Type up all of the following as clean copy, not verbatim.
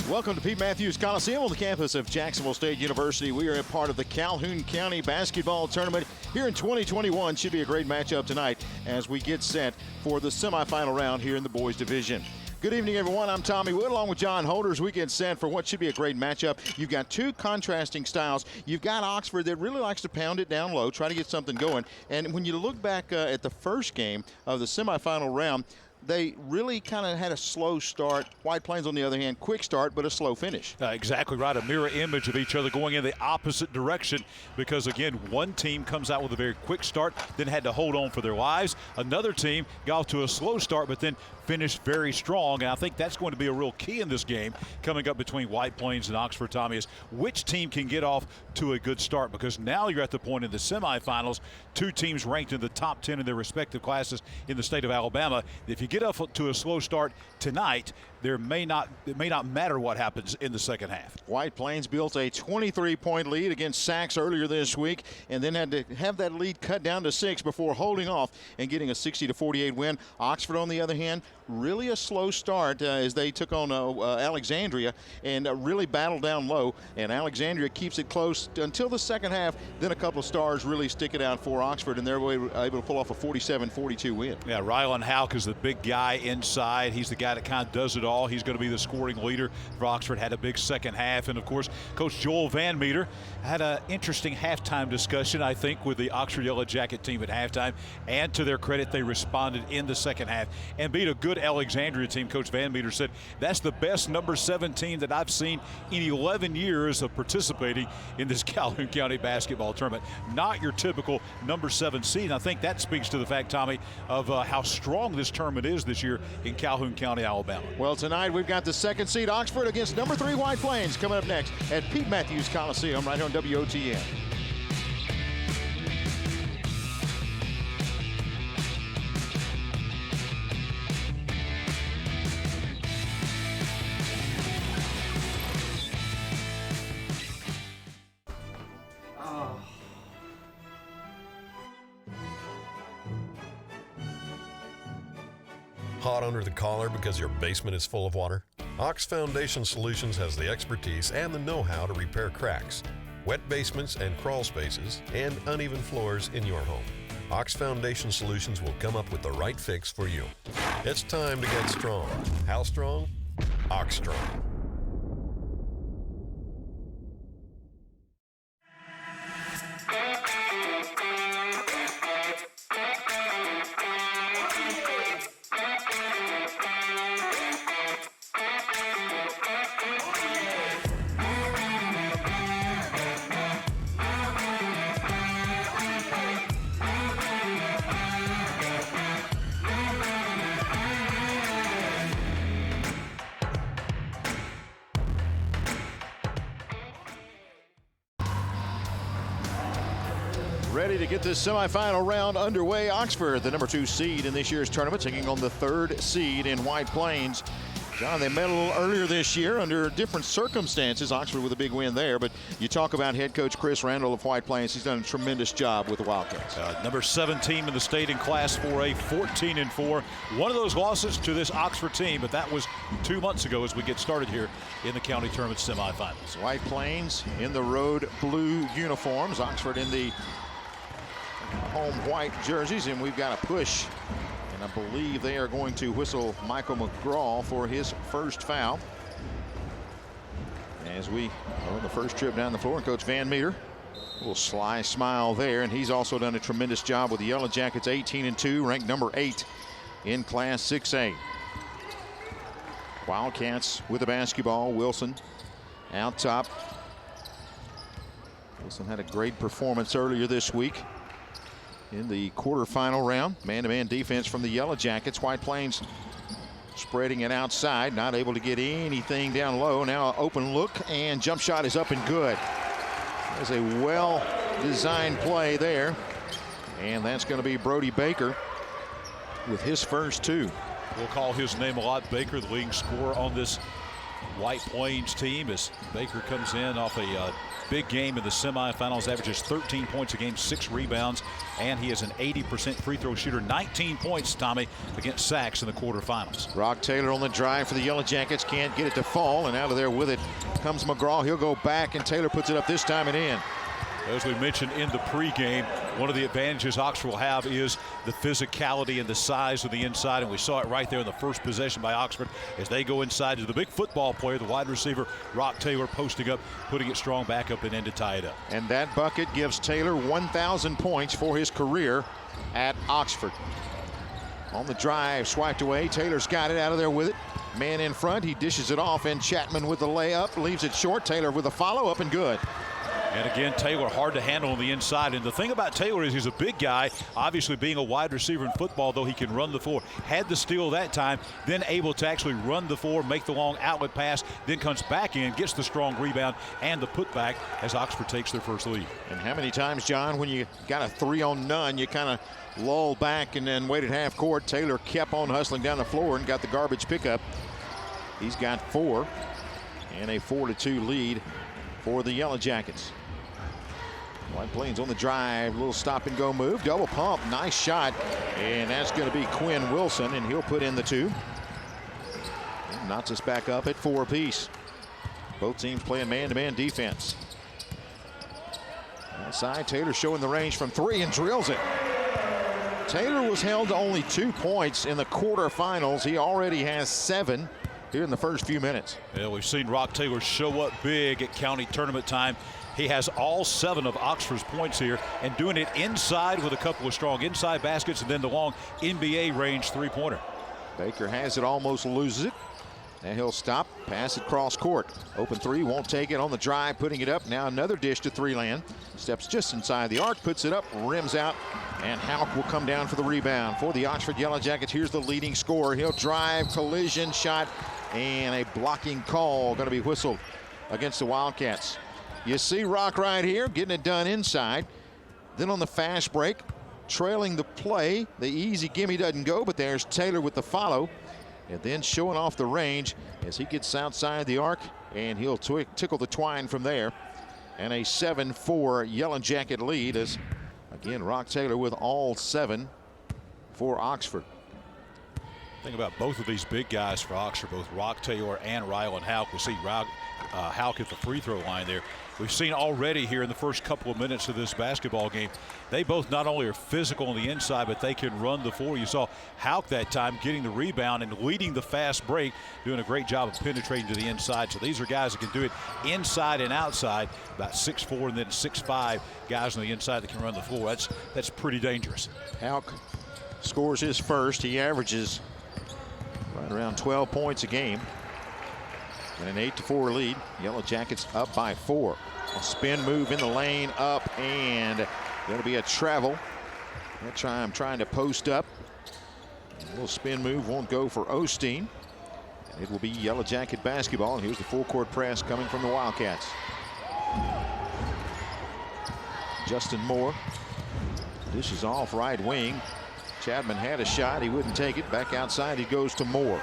Welcome to Pete Matthews Coliseum on the campus of Jacksonville State University. We are a part of the Calhoun County Basketball Tournament here in 2021. Should be a great matchup tonight as we get set for the semifinal round here in the boys division. Good evening, everyone. I'm Tommy Wood along with John Holders. We get set for what should be a great matchup. You've got two contrasting styles. You've got Oxford that really likes to pound it down low, try to get something going. And when you look back at the first game of the semifinal round, they really kind of had a slow start. White Plains, on the other hand, quick start, but a slow finish. Exactly right. A mirror image of each other going in the opposite direction because, again, one team comes out with a very quick start, then had to hold on for their lives. Another team got off to a slow start, but then finished very strong. And I think that's going to be a real key in this game coming up between White Plains and Oxford, Tommy, is which team can get off to a good start, because now you're at the point in the semifinals, two teams ranked in the top 10 in their respective classes in the state of Alabama. If you get off to a slow start tonight, it may not matter what happens in the second half. White Plains built a 23-point lead against Sachs earlier this week and then had to have that lead cut down to 6 before holding off and getting a 60-48 win. Oxford, on the other hand, really a slow start as they took on Alexandria and really battled down low, and Alexandria keeps it close until the second half. Then a couple of stars really stick it out for Oxford, and they're able to pull off a 47-42 win. Yeah, Rylan Houck is the big guy inside. He's the guy that kind of does it all. He's going to be the scoring leader for Oxford. Had a big second half, and of course Coach Joel Van Meter had an interesting halftime discussion, I think, with the Oxford Yellow Jacket team at halftime, and to their credit, they responded in the second half and beat a good Alexandria team. Coach Van Meter said that's the best number 7 team that I've seen in 11 years of participating in this Calhoun County basketball tournament. Not your typical number 7 seed. And I think that speaks to the fact, Tommy, of how strong this tournament is this year in Calhoun County, Alabama. Well, tonight we've got the second seed Oxford against number 3 White Plains coming up next at Pete Matthews Coliseum right here on WOTN. Hot under the collar because your basement is full of water? Ox Foundation Solutions has the expertise and the know-how to repair cracks, wet basements and crawl spaces, and uneven floors in your home. Ox Foundation Solutions will come up with the right fix for you. It's time to get strong. How strong? Ox Strong. Ready to get this semifinal round underway. Oxford, the number 2 seed in this year's tournament, taking on the 3rd seed in White Plains. John, they met a little earlier this year under different circumstances. Oxford with a big win there, but you talk about head coach Chris Randall of White Plains. He's done a tremendous job with the Wildcats. Number 7 team in the state in Class 4A, 14-4. One of those losses to this Oxford team, but that was 2 months ago as we get started here in the county tournament semifinals. White Plains in the road blue uniforms, Oxford in the home white jerseys, and we've got a push, and I believe they are going to whistle Michael McGraw for his first foul as we are on the first trip down the floor. And Coach Van Meter, a little sly smile there, and he's also done a tremendous job with the Yellow Jackets, 18-2, ranked number 8 in Class 6A. Wildcats with the basketball. Wilson out top. Wilson had a great performance earlier this week in the quarterfinal round. Man-to-man defense from the Yellow Jackets. White Plains spreading it outside, not able to get anything down low. Now open look, and jump shot is up and good. There's a well-designed play there, and that's going to be Brody Baker with his first 2. We'll call his name a lot. Baker, the leading scorer on this White Plains team, as Baker comes in off a big game in the semifinals, averages 13 points a game, 6 rebounds, and he is an 80% free throw shooter. 19 points, Tommy, against Sachs in the quarterfinals. Rock Taylor on the drive for the Yellow Jackets. Can't get it to fall, and out of there with it comes McGraw. He'll go back, and Taylor puts it up this time and in. As we mentioned in the pregame, one of the advantages Oxford will have is the physicality and the size of the inside, and we saw it right there in the first possession by Oxford as they go inside to the big football player, the wide receiver, Rock Taylor, posting up, putting it strong back up and in to tie it up. And that bucket gives Taylor 1,000 points for his career at Oxford. On the drive, swiped away. Taylor's got it out of there with it. Man in front, he dishes it off, and Chapman with the layup, leaves it short. Taylor with a follow-up and good. And again, Taylor hard to handle on the inside. And the thing about Taylor is he's a big guy, obviously being a wide receiver in football, though he can run the floor. Had the steal that time, then able to actually run the floor, make the long outlet pass, then comes back in, gets the strong rebound and the putback as Oxford takes their first lead. And how many times, John, when you got a 3-on-none, you kind of lull back and then wait at half court. Taylor kept on hustling down the floor and got the garbage pickup. He's got 4 and a 4-2 lead for the Yellow Jackets. White Plains on the drive, little stop and go move, double pump, nice shot, and that's going to be Quinn Wilson, and he'll put in the 2. And knocks us back up at 4 apiece. Both teams playing man-to-man defense. Outside, Taylor showing the range from 3 and drills it. Taylor was held to only 2 points in the quarterfinals. He already has 7 here in the first few minutes. Yeah, we've seen Rock Taylor show up big at county tournament time. He has all 7 of Oxford's points here and doing it inside with a couple of strong inside baskets and then the long NBA range 3-pointer. Baker has it, almost loses it. Now he'll stop, pass it cross court. Open 3, won't take it on the drive, putting it up. Now another dish to 3-land. Steps just inside the arc, puts it up, rims out, and Houck will come down for the rebound. For the Oxford Yellow Jackets, here's the leading scorer. He'll drive, collision, shot, and a blocking call going to be whistled against the Wildcats. You see Rock right here getting it done inside. Then on the fast break, trailing the play. The easy gimme doesn't go, but there's Taylor with the follow. And then showing off the range as he gets outside the arc, and he'll tickle the twine from there. And a 7-4 Yellow Jacket lead as, again, Rock Taylor with all 7 for Oxford. Think about both of these big guys for Oxford, both Rock Taylor and Rylan Houck. We see Houck at the free throw line there. We've seen already here in the first couple of minutes of this basketball game, they both not only are physical on the inside, but they can run the floor. You saw Houck that time getting the rebound and leading the fast break, doing a great job of penetrating to the inside. So these are guys that can do it inside and outside, about 6'4" and then 6'5" guys on the inside that can run the floor. That's pretty dangerous. Houck scores his first. He averages right around 12 points a game. And an 8-4 lead. Yellow Jackets up by 4. A spin move in the lane, up, and going to be a travel. That time trying to post up. A little spin move won't go for Osteen. And it will be Yellow Jacket basketball. And here's the full court press coming from the Wildcats. Justin Moore dishes off right wing. Chapman had a shot. He wouldn't take it. Back outside he goes to Moore.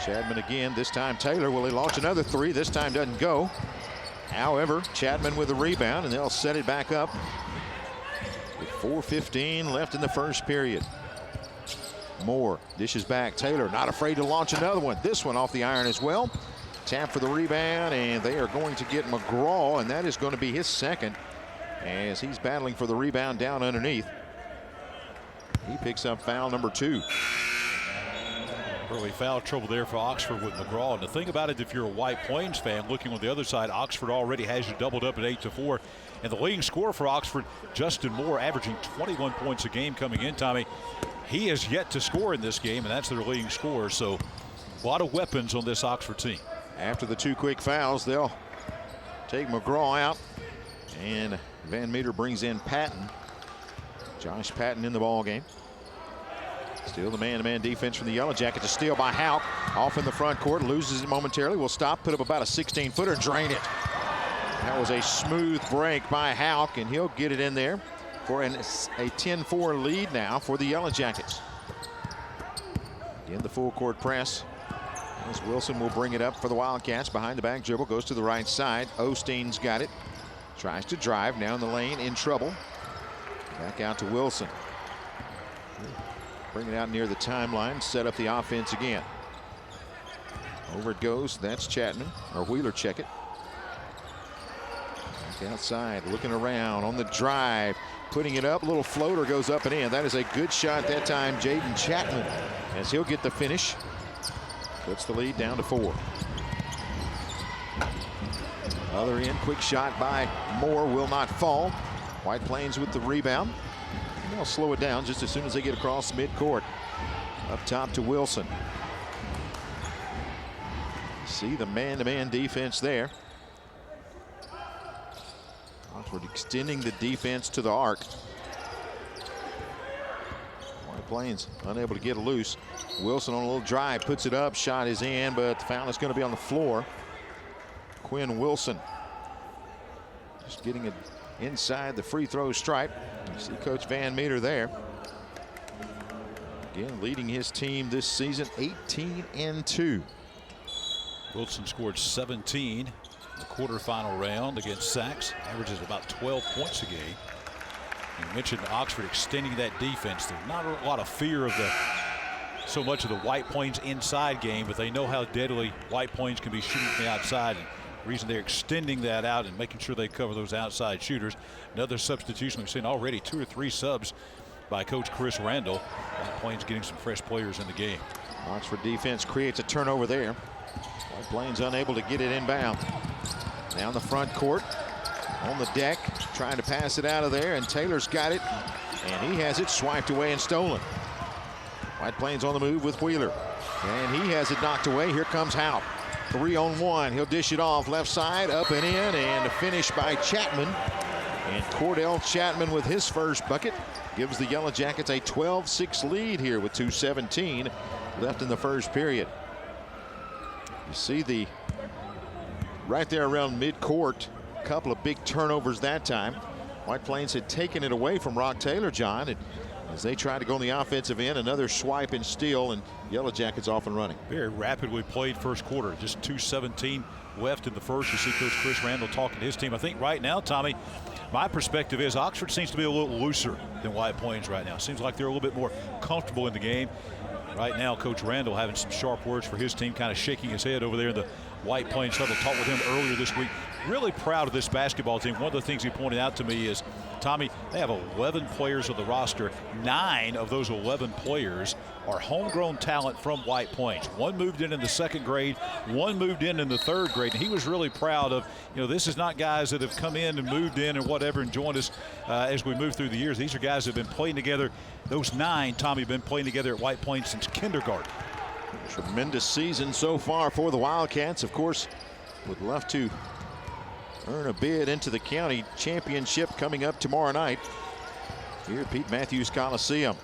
Chapman again, this time Taylor. Will he launch another 3? This time doesn't go. However, Chapman with a rebound, and they'll set it back up with 4:15 left in the first period. Moore dishes back. Taylor not afraid to launch another one. This one off the iron as well. Tap for the rebound, and they are going to get McGraw, and that is going to be his second as he's battling for the rebound down underneath. He picks up foul number 2. Early foul trouble there for Oxford with McGraw. And the thing about it, if you're a White Plains fan looking on the other side, Oxford already has you doubled up at 8-4. And the leading scorer for Oxford, Justin Moore, averaging 21 points a game coming in, Tommy. He has yet to score in this game, and that's their leading scorer. So a lot of weapons on this Oxford team. After the 2 quick fouls, they'll take McGraw out. And Van Meter brings in Patton. Josh Patton in the ball game. Still the man-to-man defense from the Yellow Jackets. A steal by Houck. Off in the front court. Loses it momentarily. Will stop. Put up about a 16-footer and drain it. That was a smooth break by Houck, and he'll get it in there for a 10-4 lead now for the Yellow Jackets. Again, the full court press. As Wilson will bring it up for the Wildcats. Behind the back dribble, goes to the right side. Osteen's got it. Tries to drive, now in the lane, in trouble. Back out to Wilson. Bring it out near the timeline, set up the offense again. Over it goes, that's Chapman, or Wheeler check it. Back outside, looking around on the drive, putting it up, little floater goes up and in. That is a good shot that time, Jaden Chapman, as he'll get the finish. Puts the lead down to 4. Other end, quick shot by Moore, will not fall. White Plains with the rebound. And they'll slow it down just as soon as they get across midcourt. Up top to Wilson. See the man-to-man defense there. Oxford extending the defense to the arc. White Plains unable to get it loose. Wilson on a little drive, puts it up, shot is in, but the foul is going to be on the floor. Quinn Wilson just getting it inside the free throw stripe. You see Coach Van Meter there. Again, leading his team this season 18-2. Wilson scored 17 in the quarterfinal round against Sachs. Averages about 12 points a game. You mentioned Oxford extending that defense. There's not a lot of fear of so much of the White Plains inside game, but they know how deadly White Plains can be shooting from the outside. And the reason they're extending that out and making sure they cover those outside shooters. Another substitution we've seen already, 2 or 3 subs by Coach Chris Randall. White Plains getting some fresh players in the game. Oxford defense creates a turnover there. White Plains unable to get it inbound. Down the front court, on the deck, trying to pass it out of there, and Taylor's got it, and he has it swiped away and stolen. White Plains on the move with Wheeler, and he has it knocked away. Here comes Hout. 3-on-1. He'll dish it off left side, up and in, and a finish by Chapman. And Cordell Chapman with his first bucket gives the Yellow Jackets a 12-6 lead here with 2:17 left in the first period. You see right there around midcourt, a couple of big turnovers that time. White Plains had taken it away from Rock Taylor, John, and as they try to go on the offensive end, another swipe and steal, and Yellow Jackets off and running. Very rapidly played first quarter. Just 2:17 left in the first. You see Coach Chris Randall talking to his team. I think right now, Tommy, my perspective is Oxford seems to be a little looser than White Plains right now. Seems like they're a little bit more comfortable in the game. Right now, Coach Randall having some sharp words for his team, kind of shaking his head over there in the White Plains huddle. Talked with him earlier this week. Really proud of this basketball team. One of the things he pointed out to me is, Tommy, they have 11 players on the roster. 9 of those 11 players are homegrown talent from White Plains. 1 moved in the 2nd grade, 1 moved in the 3rd grade. And he was really proud of, this is not guys that have come in and moved in and whatever and joined us as we move through the years. These are guys that have been playing together. Those 9, Tommy, have been playing together at White Plains since kindergarten. Tremendous season so far for the Wildcats. Of course, would love to earn a bid into the county championship coming up tomorrow night here at Pete Matthews Coliseum.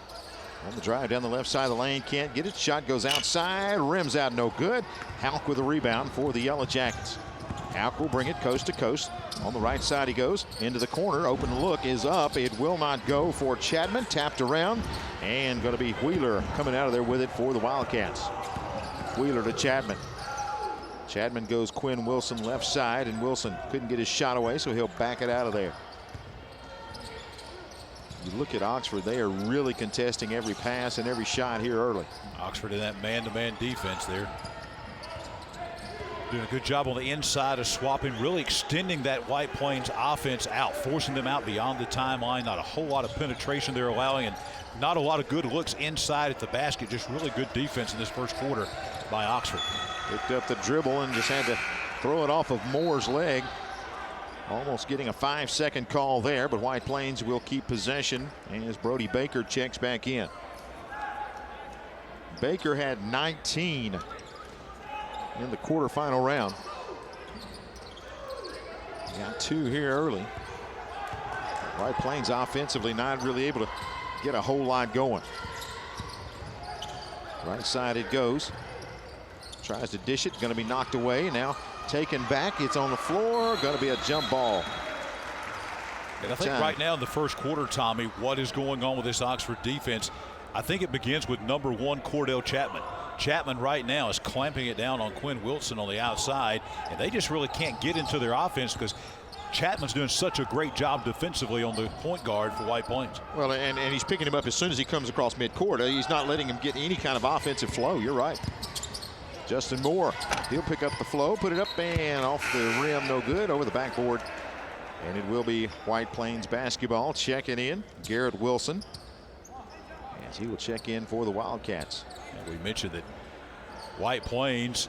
On the drive down the left side of the lane, can't get it. Shot goes outside, rims out, no good. Halk with a rebound for the Yellow Jackets. Halk will bring it coast to coast. On the right side he goes into the corner. Open look is up. It will not go for Chapman. Tapped around, and going to be Wheeler coming out of there with it for the Wildcats. Wheeler to Chapman. Chapman goes Quinn Wilson left side, and Wilson couldn't get his shot away, so he'll back it out of there. You look at Oxford, they are really contesting every pass and every shot here early. Oxford in that man-to-man defense there. Doing a good job on the inside of swapping, really extending that White Plains offense out, forcing them out beyond the timeline. Not a whole lot of penetration they're allowing, and not a lot of good looks inside at the basket. Just really good defense in this first quarter by Oxford. Picked up the dribble and just had to throw it off of Moore's leg. Almost getting a 5-second call there, but White Plains will keep possession as Brody Baker checks back in. Baker had 19 in the quarterfinal round. Got 2 here early. White Plains offensively not really able to get a whole lot going. Right side it goes. Tries to dish it, going to be knocked away. Now taken back, it's on the floor, going to be a jump ball. And I think right now in the first quarter, Tommy, what is going on with this Oxford defense, I think it begins with number 1, Cordell Chapman. Chapman right now is clamping it down on Quinn Wilson on the outside, and they just really can't get into their offense because Chapman's doing such a great job defensively on the point guard for White Plains. Well, and he's picking him up as soon as he comes across midcourt. He's not letting him get any kind of offensive flow. You're right. Justin Moore, he'll pick up the flow, put it up and off the rim, no good, over the backboard. And it will be White Plains basketball. Checking in, Garrett Wilson, as he will check in for the Wildcats. And we mentioned that White Plains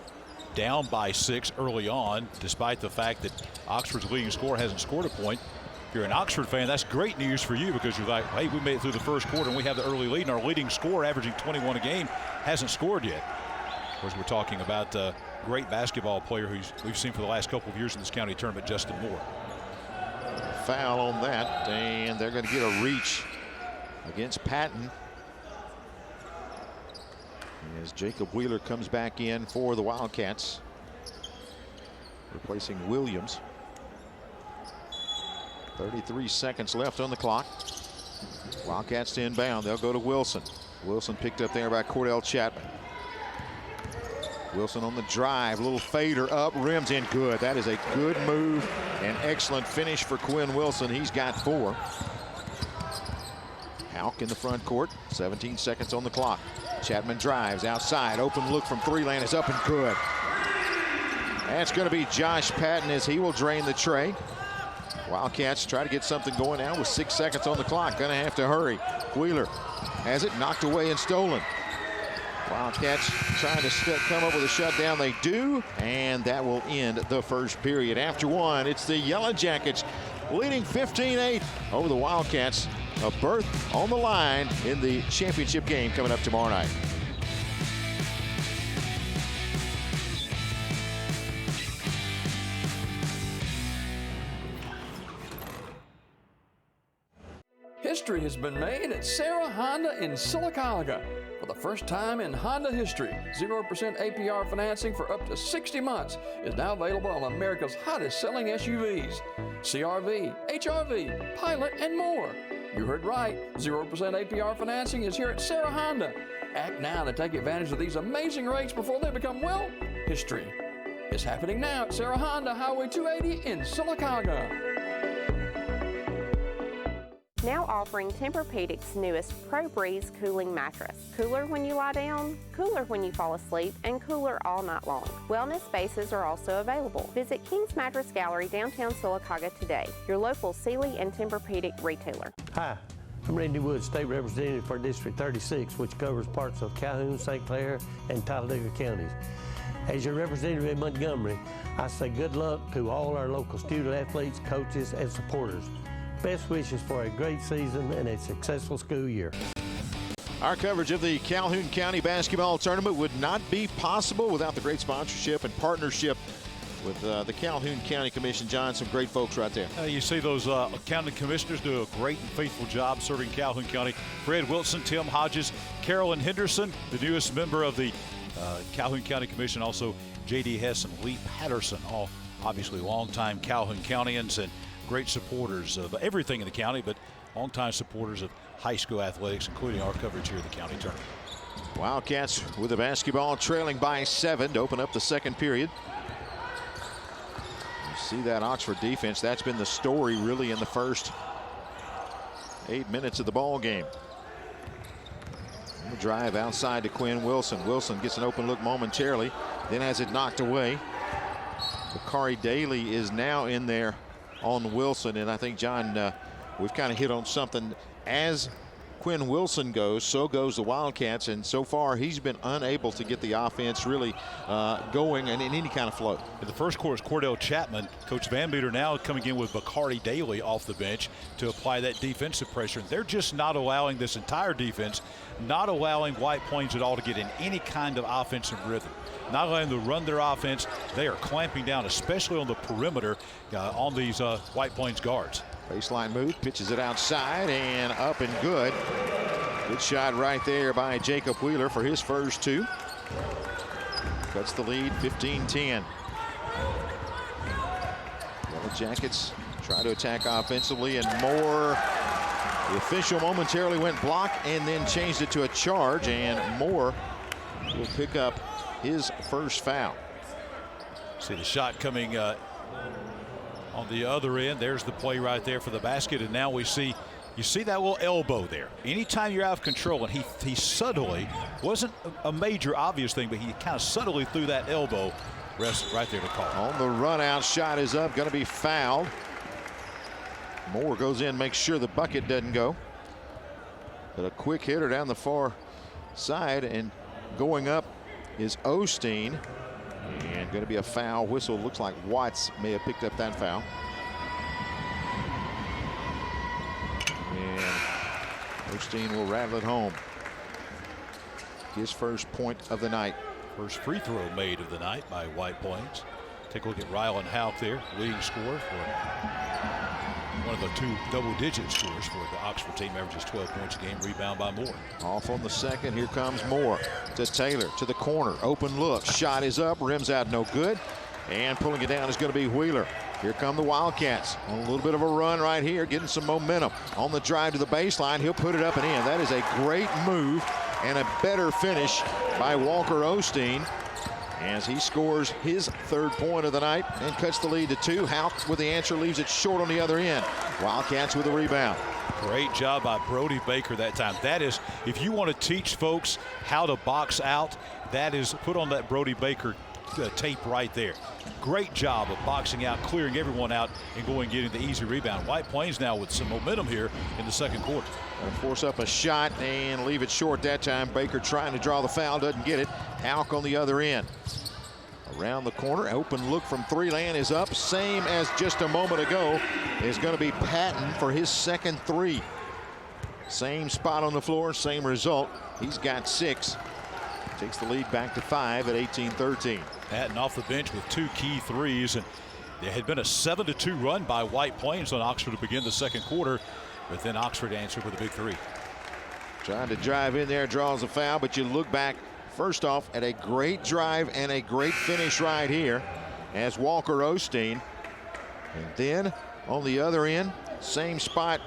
down by 6 early on, despite the fact that Oxford's leading scorer hasn't scored a point. If you're an Oxford fan, that's great news for you because you're like, hey, we made it through the first quarter and we have the early lead, and our leading scorer, averaging 21 a game, hasn't scored yet. Of course, we're talking about a great basketball player who we've seen for the last couple of years in this county tournament, Justin Moore. Foul on that, and they're going to get a reach against Patton as Jacob Wheeler comes back in for the Wildcats, replacing Williams. 33 seconds left on the clock. Wildcats to inbound. They'll go to Wilson. Wilson picked up there by Cordell Chapman. Wilson on the drive, little fader up, rims in, good. That is a good move, an excellent finish for Quinn Wilson. He's got 4. Houck in the front court, 17 seconds on the clock. Chapman drives outside, open look from 3-lane is up and good. That's going to be Josh Patton as he will drain the tray. Wildcats try to get something going now with 6 seconds on the clock. Going to have to hurry. Wheeler has it knocked away and stolen. Wildcats trying to come up with a shutdown. They do, and that will end the first period. After 1, it's the Yellow Jackets leading 15-8 over the Wildcats. A berth on the line in the championship game coming up tomorrow night. History has been made at Sarah Honda in Sylacauga. For the first time in Honda history, 0% APR financing for up to 60 months is now available on America's hottest selling SUVs. CR-V, HR-V, Pilot, and more. You heard right, 0% APR financing is here at Sarah Honda. Act now to take advantage of these amazing rates before they become, well, history. It's happening now at Sarah Honda, Highway 280 in Sylacauga. Now offering Tempur-Pedic's newest Pro Breeze cooling mattress. Cooler when you lie down, cooler when you fall asleep, and cooler all night long. Wellness spaces are also available. Visit King's Mattress Gallery, downtown Sylacauga today, your local Sealy and Tempur-Pedic retailer. Hi, I'm Randy Wood, State Representative for District 36, which covers parts of Calhoun, St. Clair, and Talladega counties. As your representative in Montgomery, I say good luck to all our local student athletes, coaches, and supporters. Best wishes for a great season and a successful school year. Our coverage of the Calhoun County Basketball Tournament would not be possible without the great sponsorship and partnership with the Calhoun County Commission. John, some great folks right there. You see those county commissioners do a great and faithful job serving Calhoun County. Fred Wilson, Tim Hodges, Carolyn Henderson, the newest member of the Calhoun County Commission, also J.D. Hess and Lee Patterson, all obviously longtime Calhoun Countyans and great supporters of everything in the county, but longtime supporters of high school athletics, including our coverage here at the county tournament. Wildcats with the basketball trailing by 7 to open up the second period. You see that Oxford defense. That's been the story really in the first 8 minutes of the ball game. The drive outside to Quinn Wilson. Wilson gets an open look momentarily, then has it knocked away. Bakari Daly is now in there on Wilson, and I think, John, we've kind of hit on something. As Quinn Wilson goes, so goes the Wildcats, and so far he's been unable to get the offense really going and in any kind of flow. In the first quarter, Cordell Chapman, Coach Van Meter now coming in with Bakari Daly off the bench to apply that defensive pressure. They're just not allowing this entire defense, not allowing White Plains at all to get in any kind of offensive rhythm. Not allowing them to run their offense. They are clamping down, especially on the perimeter, on these White Plains guards. Baseline move, pitches it outside and up and good. Good shot right there by Jacob Wheeler for his first 2. Cuts the lead, 15-10. Yellow Jackets try to attack offensively, and Moore, the official momentarily went block and then changed it to a charge, and Moore will pick up his first foul. See the shot coming on the other end. There's the play right there for the basket. And now we see, you see that little elbow there. Anytime you're out of control, and he subtly, wasn't a major obvious thing, but he kind of subtly threw that elbow rest right there to call. On the run out, shot is up, going to be fouled. Moore goes in, makes sure the bucket doesn't go. But a quick hitter down the far side, and going up is Osteen. And going to be a foul whistle. Looks like Watts may have picked up that foul. And Osteen will rattle it home. His first point of the night. First free throw made of the night by White Plains. Take a look at Rylan Houck there, leading scorer for one of the two double-digit scores for the Oxford team. Averages 12 points a game, rebound by Moore. Off on the second, here comes Moore to Taylor, to the corner, open look, shot is up, rims out, no good, and pulling it down is going to be Wheeler. Here come the Wildcats on a little bit of a run right here, getting some momentum. On the drive to the baseline, he'll put it up and in. That is a great move and a better finish by Walker Osteen, as he scores his third point of the night and cuts the lead to 2. Houck with the answer, leaves it short on the other end. Wildcats with the rebound. Great job by Brody Baker that time. That is, if you want to teach folks how to box out, that is, put on that Brody Baker tape right there. Great job of boxing out, clearing everyone out, and going getting the easy rebound. White Plains now with some momentum here in the second quarter. Force up a shot and leave it short that time. Baker trying to draw the foul, doesn't get it. Houck on the other end. Around the corner, open look from three land is up. Same as just a moment ago is going to be Patton for his second three. Same spot on the floor, same result. He's got 6. Takes the lead back to 5 at 18-13. Patton off the bench with 2 key threes, and there had been a 7-2 run by White Plains on Oxford to begin the second quarter, but then Oxford answered with a big 3. Trying to drive in there, draws a foul, but you look back first off at a great drive and a great finish right here as Walker Osteen. And then on the other end, same spot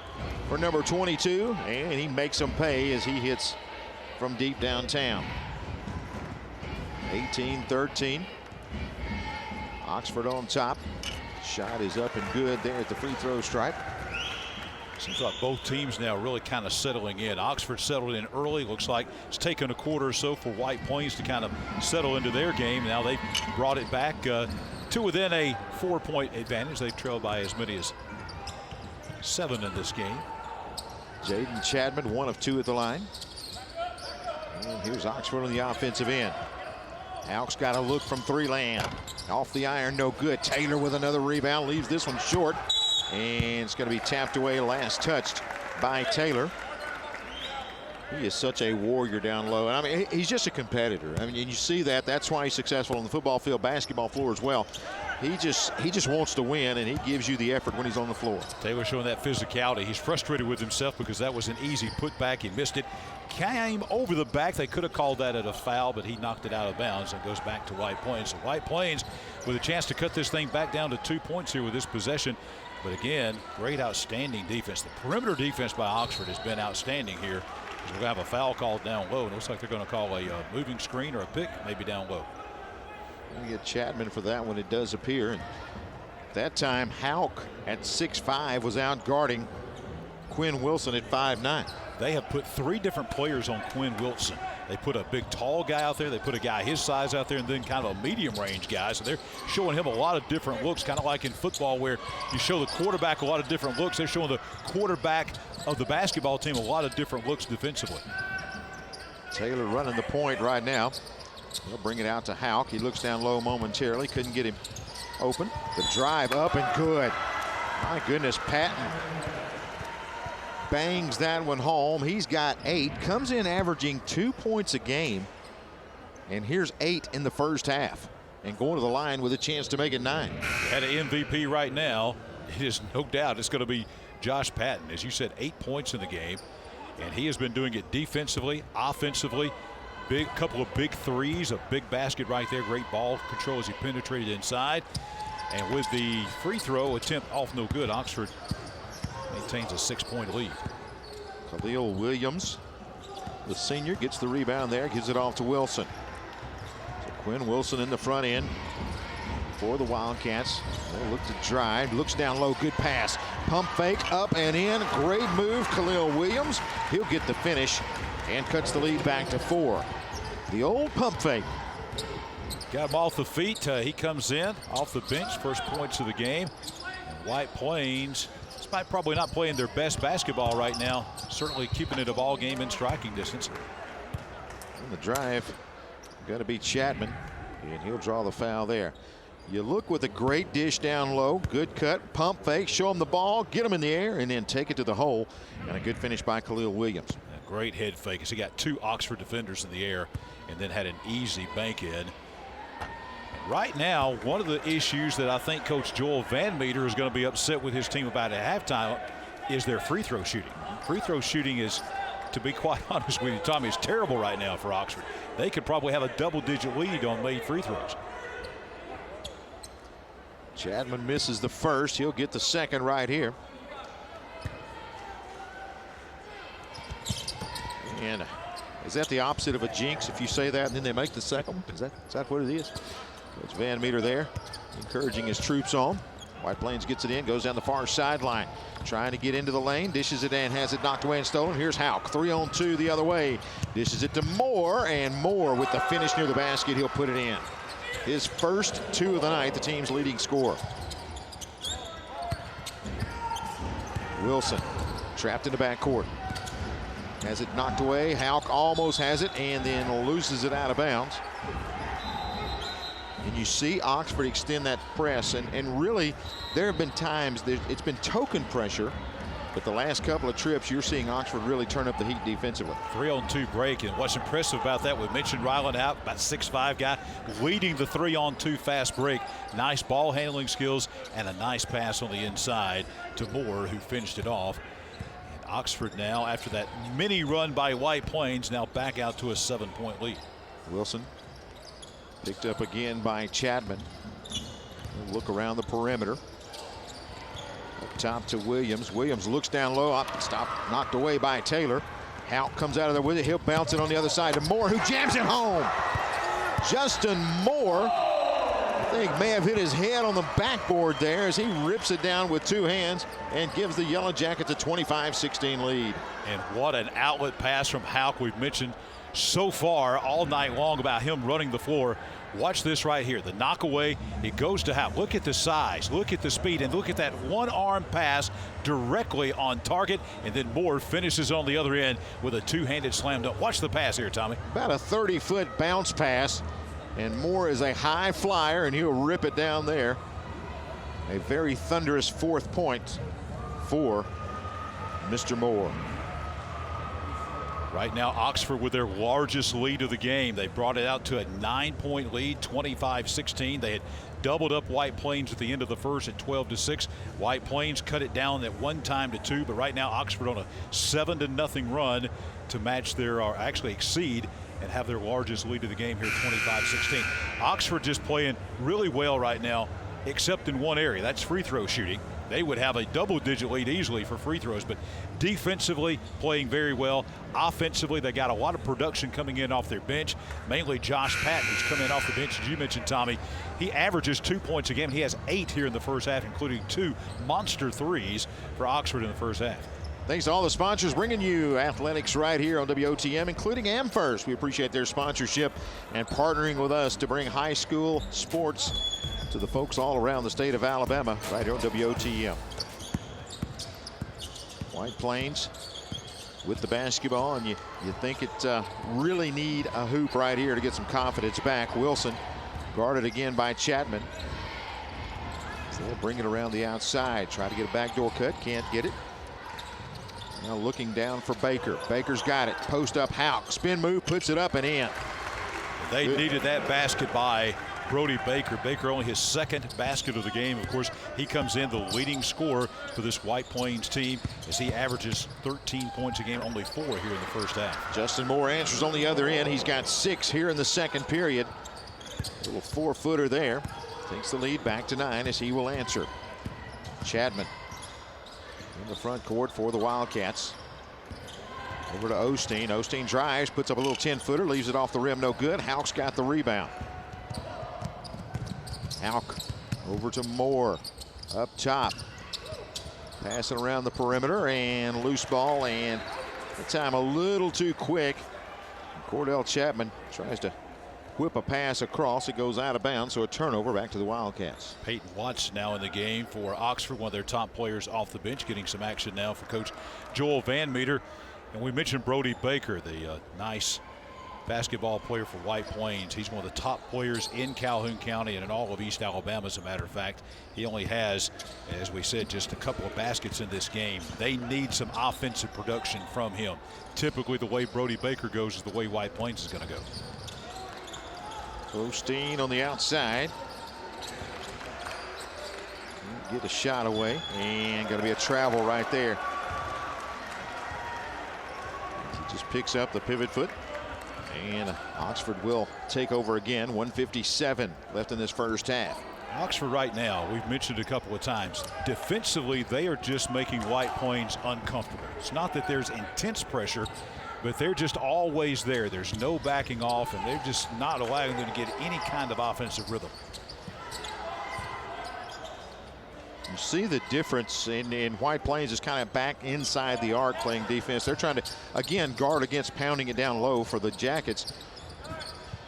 for number 22, and he makes them pay as he hits from deep downtown. 18-13. Oxford on top. Shot is up and good there at the free throw stripe. Seems like both teams now really kind of settling in. Oxford settled in early. Looks like it's taken a quarter or so for White Plains to kind of settle into their game. Now they've brought it back to within a 4-point advantage. They've trailed by as many as 7 in this game. Jaden Chadman, 1 of 2 at the line. And here's Oxford on the offensive end. Houck's got a look from three land. Off the iron, no good. Taylor with another rebound, leaves this one short. And it's going to be tapped away, last touched by Taylor. He is such a warrior down low. I mean, he's just a competitor. I mean, and you see that. That's why he's successful on the football field, basketball floor as well. He just wants to win, and he gives you the effort when he's on the floor. Taylor showing that physicality. He's frustrated with himself because that was an easy putback. He missed it. Came over the back. They could have called that at a foul, but he knocked it out of bounds and goes back to White Plains. So White Plains with a chance to cut this thing back down to 2 points here with this possession. But again, great outstanding defense. The perimeter defense by Oxford has been outstanding here. We're going to have a foul called down low. It looks like they're going to call a moving screen or a pick, maybe down low. We get Chapman for that one. It does appear. And that time, Houck at 6'5" was out guarding Quinn Wilson at 5'9". They have put 3 different players on Quinn Wilson. They put a big tall guy out there. They put a guy his size out there, and then kind of a medium range guy. So they're showing him a lot of different looks, kind of like in football where you show the quarterback a lot of different looks. They're showing the quarterback of the basketball team a lot of different looks defensively. Taylor running the point right now. They'll bring it out to Houck. He looks down low momentarily. Couldn't get him open. The drive up and good. My goodness, Patton bangs that one home. He's got 8. Comes in averaging 2 points a game. And here's 8 in the first half. And going to the line with a chance to make it 9. At an MVP right now, it is no doubt it's going to be Josh Patton. As you said, 8 points in the game. And he has been doing it defensively, offensively. Big couple of big threes, a big basket right there. Great ball control as he penetrated inside. And with the free throw attempt off no good, Oxford maintains a 6-point lead. Khalil Williams, the senior, gets the rebound there, gives it off to Wilson. Quinn Wilson in the front end for the Wildcats. They look to drive, looks down low, good pass. Pump fake, up and in, great move. Khalil Williams, he'll get the finish and cuts the lead back to 4. The old pump fake. Got him off the feet. He comes in off the bench, first points of the game. And White Plains, despite probably not playing their best basketball right now, certainly keeping it a ball game in striking distance. And the drive, going to be Chapman, and he'll draw the foul there. You look with a great dish down low, good cut, pump fake, show him the ball, get him in the air, and then take it to the hole. And a good finish by Khalil Williams. A great head fake as he got 2 Oxford defenders in the air and then had an easy bank in. Right now, one of the issues that I think Coach Joel Van Meter is going to be upset with his team about at halftime is their free throw shooting. Free throw shooting is, to be quite honest with you, Tommy, is terrible right now for Oxford. They could probably have a double-digit lead on made free throws. Chapman misses the first. He'll get the second right here. And is that the opposite of a jinx if you say that and then they make the second? Is that what it is? Coach Van Meter there encouraging his troops on. White Plains gets it in, goes down the far sideline, trying to get into the lane, dishes it in, has it knocked away and stolen. Here's Hauk, 3-on-2 the other way, dishes it to Moore, and Moore with the finish near the basket. He'll put it in. His first 2 of the night, the team's leading scorer. Wilson trapped in the backcourt. Has it knocked away. Hauk almost has it and then loses it out of bounds. And you see Oxford extend that press, and really there have been times it's been token pressure, but the last couple of trips you're seeing Oxford really turn up the heat defensively. 3-on-2 break, and what's impressive about that, we mentioned Ryland out, about 6'5" guy leading the 3-on-2 fast break. Nice ball handling skills and a nice pass on the inside to Moore, who finished it off. And Oxford now, after that mini run by White Plains, now back out to a 7-point lead. Wilson picked up again by Chapman. Look around the perimeter. Up top to Williams. Williams looks down low. Stopped, knocked away by Taylor. Hauk comes out of there with it. He'll bounce it on the other side to Moore, who jams it home. Justin Moore, I think, may have hit his head on the backboard there as he rips it down with 2 hands and gives the Yellow Jackets a 25-16 lead. And what an outlet pass from Hauk. We've mentioned so far all night long about him running the floor. Watch this right here. The knock away. It goes to Hauk. Look at the size. Look at the speed. And look at that one-arm pass directly on target. And then Moore finishes on the other end with a 2-handed slam dunk. Watch the pass here, Tommy. About a 30-foot bounce pass. And Moore is a high flyer, and he'll rip it down there. A very thunderous 4th point for Mr. Moore. Right now, Oxford with their largest lead of the game. They brought it out to a 9-point lead, 25-16. They had doubled up White Plains at the end of the first at 12-6. White Plains cut it down at one time to 2, but right now Oxford on a 7-0 run to match their, or actually exceed, and have their largest lead of the game here, 25-16. Oxford just playing really well right now, except in one area. That's free throw shooting. They would have a double-digit lead easily for free throws, but defensively playing very well. Offensively, they got a lot of production coming in off their bench, mainly Josh Patton, who's come in off the bench. As you mentioned, Tommy, he averages 2 points a game. He has 8 here in the first half, including 2 monster threes for Oxford in the first half. Thanks to all the sponsors bringing you athletics right here on WOTM, including AmFirst. We appreciate their sponsorship and partnering with us to bring high school sports to the folks all around the state of Alabama right here on WOTM. White Plains with the basketball, and you think it really need a hoop right here to get some confidence back. Wilson guarded again by Chapman. So they'll bring it around the outside, try to get a backdoor cut, can't get it. Now looking down for Baker. Baker's got it. Post up Hauk. Spin move, puts it up and in. They needed that basket by Brody Baker. Baker only his 2nd basket of the game. Of course, he comes in the leading scorer for this White Plains team as he averages 13 points a game, only 4 here in the first half. Justin Moore answers on the other end. He's got 6 here in the 2nd period. A little 4-footer there. Takes the lead back to 9 as he will answer. Chapman in the front court for the Wildcats. Over to Osteen. Osteen drives, puts up a little 10-footer, leaves it off the rim, no good. Hauk's got the rebound. Hauk over to Moore. Up top. Passing around the perimeter and loose ball, and that time a little too quick. Cordell Chapman tries to whip a pass across. It goes out of bounds, so a turnover back to the Wildcats. Peyton Watts now in the game for Oxford, one of their top players off the bench, getting some action now for Coach Joel Van Meter. And we mentioned Brody Baker, the nice basketball player for White Plains. He's one of the top players in Calhoun County and in all of East Alabama, as a matter of fact. He only has, as we said, just a couple of baskets in this game. They need some offensive production from him. Typically, the way Brody Baker goes is the way White Plains is going to go. Osteen on the outside. Get a shot away, and going to be a travel right there. He just picks up the pivot foot. And Oxford will take over again. 1:57 left in this first half. Oxford right now, we've mentioned a couple of times, defensively they are just making White Plains uncomfortable. It's not that there's intense pressure, but they're just always there. There's no backing off, and they're just not allowing them to get any kind of offensive rhythm. You see the difference in White Plains is kind of back inside the arc playing defense. They're trying to, again, guard against pounding it down low for the Jackets.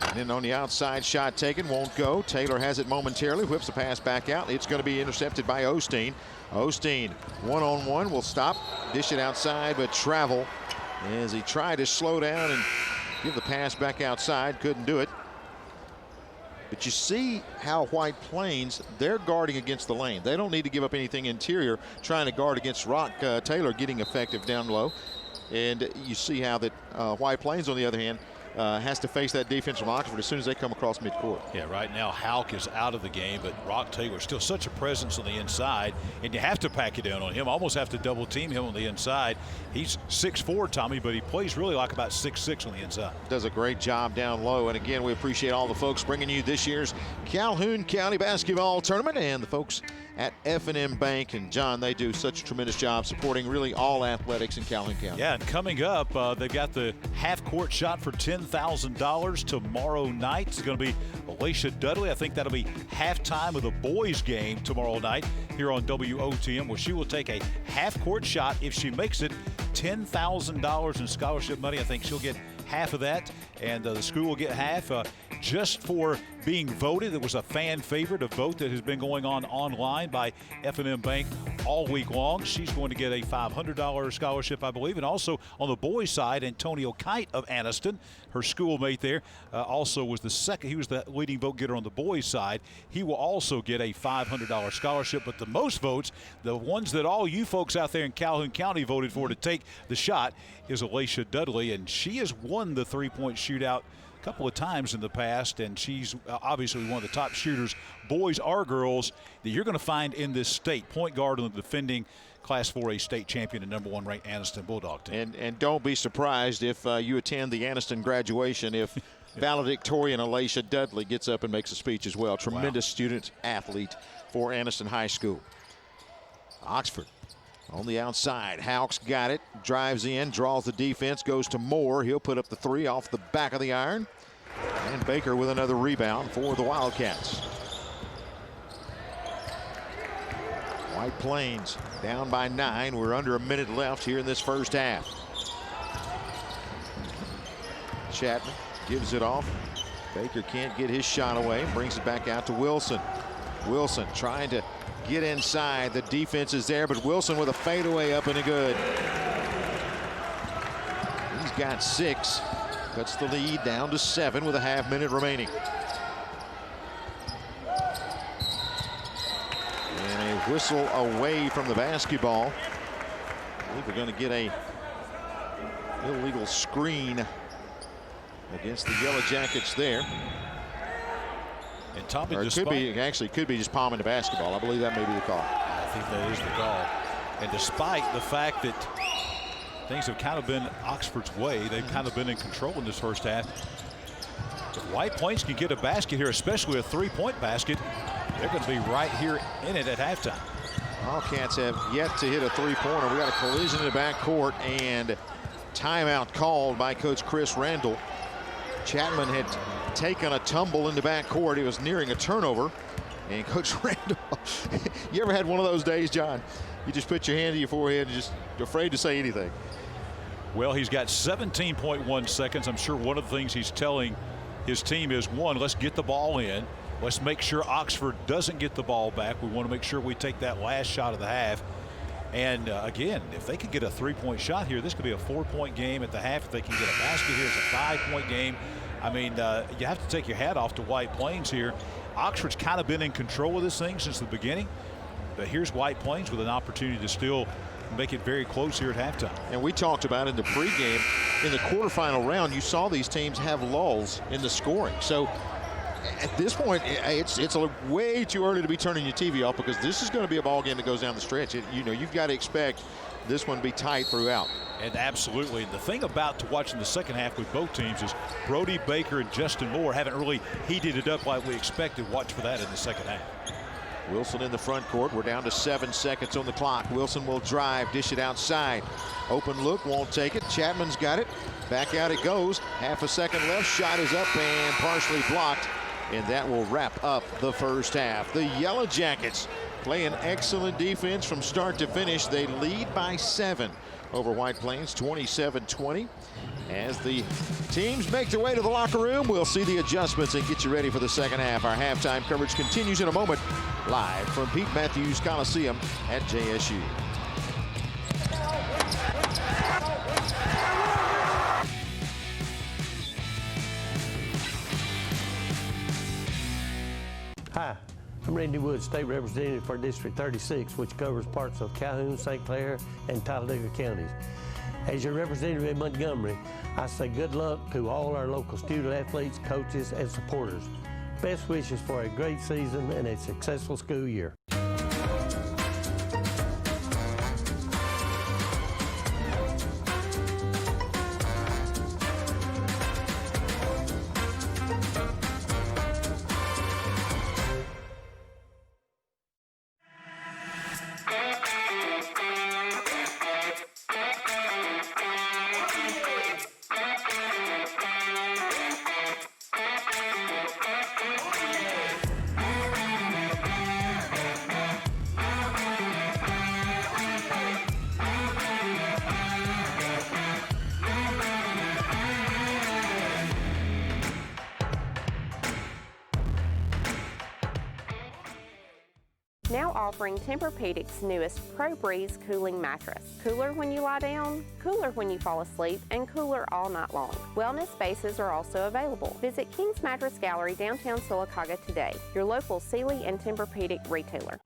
And then on the outside, shot taken, won't go. Taylor has it momentarily, whips the pass back out. It's going to be intercepted by Osteen. Osteen, one-on-one, will stop, dish it outside, but travel as he tried to slow down and give the pass back outside. Couldn't do it. But you see how White Plains, they're guarding against the lane. They don't need to give up anything interior, trying to guard against Rock Taylor getting effective down low. And you see how that White Plains, on the other hand, has to face that defense from Oxford as soon as they come across midcourt. Yeah, right now Hauk is out of the game, but Rock Taylor still such a presence on the inside, and you have to pack it down on him. Almost have to double team him on the inside. He's 6'4", Tommy, but he plays really like about 6'6" on the inside. Does a great job down low. And again, we appreciate all the folks bringing you this year's Calhoun County Basketball Tournament, and the folks at F&M Bank. And John, they do such a tremendous job supporting really all athletics in Calhoun County. Yeah, and coming up, they've got the half-court shot for $10,000 tomorrow night. It's going to be Alicia Dudley. I think that'll be halftime of the boys' game tomorrow night here on WOTM, where she will take a half-court shot. If she makes it, $10,000 in scholarship money. I think she'll get half of that, and the school will get half just for being voted. It was a fan favorite, a vote that has been going on online by F&M Bank all week long. She's going to get a $500 scholarship, I believe. And also on the boys' side, Antonio Kite of Anniston, her schoolmate there, also was the second. He was the leading vote getter on the boys' side. He will also get a $500 scholarship. But the most votes, the ones that all you folks out there in Calhoun County voted for to take the shot, is Alicia Dudley, and she has won the three-point shootout a couple of times in the past, and she's obviously one of the top shooters, boys or girls, that you're going to find in this state. Point guard on the defending Class 4A state champion and #1 ranked Anniston Bulldog team. And don't be surprised if you attend the Anniston graduation if valedictorian Alicia Dudley gets up and makes a speech as well. Tremendous student athlete for Anniston High School. Oxford on the outside. Hauk's got it, drives in, draws the defense, goes to Moore. He'll put up the three off the back of the iron. And Baker with another rebound for the Wildcats. White Plains down by 9. We're under a minute left here in this first half. Chapman gives it off. Baker can't get his shot away, brings it back out to Wilson. Wilson trying to get inside. The defense is there, but Wilson with a fadeaway up and a good. He's got 6. Cuts the lead down to 7 with a half minute remaining. And a whistle away from the basketball. I believe we're going to get a illegal screen against the Yellow Jackets there. And Tommy, or it could be just palming the basketball. I believe that may be the call. I think that is the call. And despite the fact that things have kind of been Oxford's way, they've kind of been in control in this first half. If White Plains can get a basket here, especially a three-point basket, they're going to be right here in it at halftime. Wildcats have yet to hit a three-pointer. We got a collision in the backcourt and timeout called by Coach Chris Randall. Chapman had taken a tumble in the backcourt. He was nearing a turnover. And Coach Randolph, you ever had one of those days, John? You just put your hand to your forehead and just afraid to say anything. Well, he's got 17.1 seconds. I'm sure one of the things he's telling his team is, one, let's get the ball in. Let's make sure Oxford doesn't get the ball back. We want to make sure we take that last shot of the half. And again, if they could get a 3-point shot here, this could be a 4-point game at the half. If they can get a basket here, it's a 5-point game. I mean, you have to take your hat off to White Plains here. Oxford's kind of been in control of this thing since the beginning. But here's White Plains with an opportunity to still make it very close here at halftime. And we talked about in the pregame, in the quarterfinal round, you saw these teams have lulls in the scoring. So at this point, it's way too early to be turning your TV off, because this is going to be a ball game that goes down the stretch. You've got to expect this one to be tight throughout. And absolutely. The thing about watching the second half with both teams is Brody Baker and Justin Moore haven't really heated it up like we expected. Watch for that in the second half. Wilson in the front court. We're down to 7 seconds on the clock. Wilson will drive, dish it outside. Open look, won't take it. Chapman's got it. Back out it goes. Half a second left. Shot is up and partially blocked. And that will wrap up the first half. The Yellow Jackets playing excellent defense from start to finish. They lead by 7 over White Plains, 27-20. As the teams make their way to the locker room, we'll see the adjustments and get you ready for the second half. Our halftime coverage continues in a moment, live from Pete Matthews Coliseum at JSU. Hi, I'm Randy Wood, State Representative for District 36, which covers parts of Calhoun, St. Clair, and Talladega counties. As your representative in Montgomery, I say good luck to all our local student athletes, coaches, and supporters. Best wishes for a great season and a successful school year. Now offering Tempur-Pedic's newest Pro Breeze cooling mattress. Cooler when you lie down, cooler when you fall asleep, and cooler all night long. Wellness bases are also available. Visit King's Mattress Gallery, downtown Sylacauga today, your local Sealy and Tempur-Pedic retailer.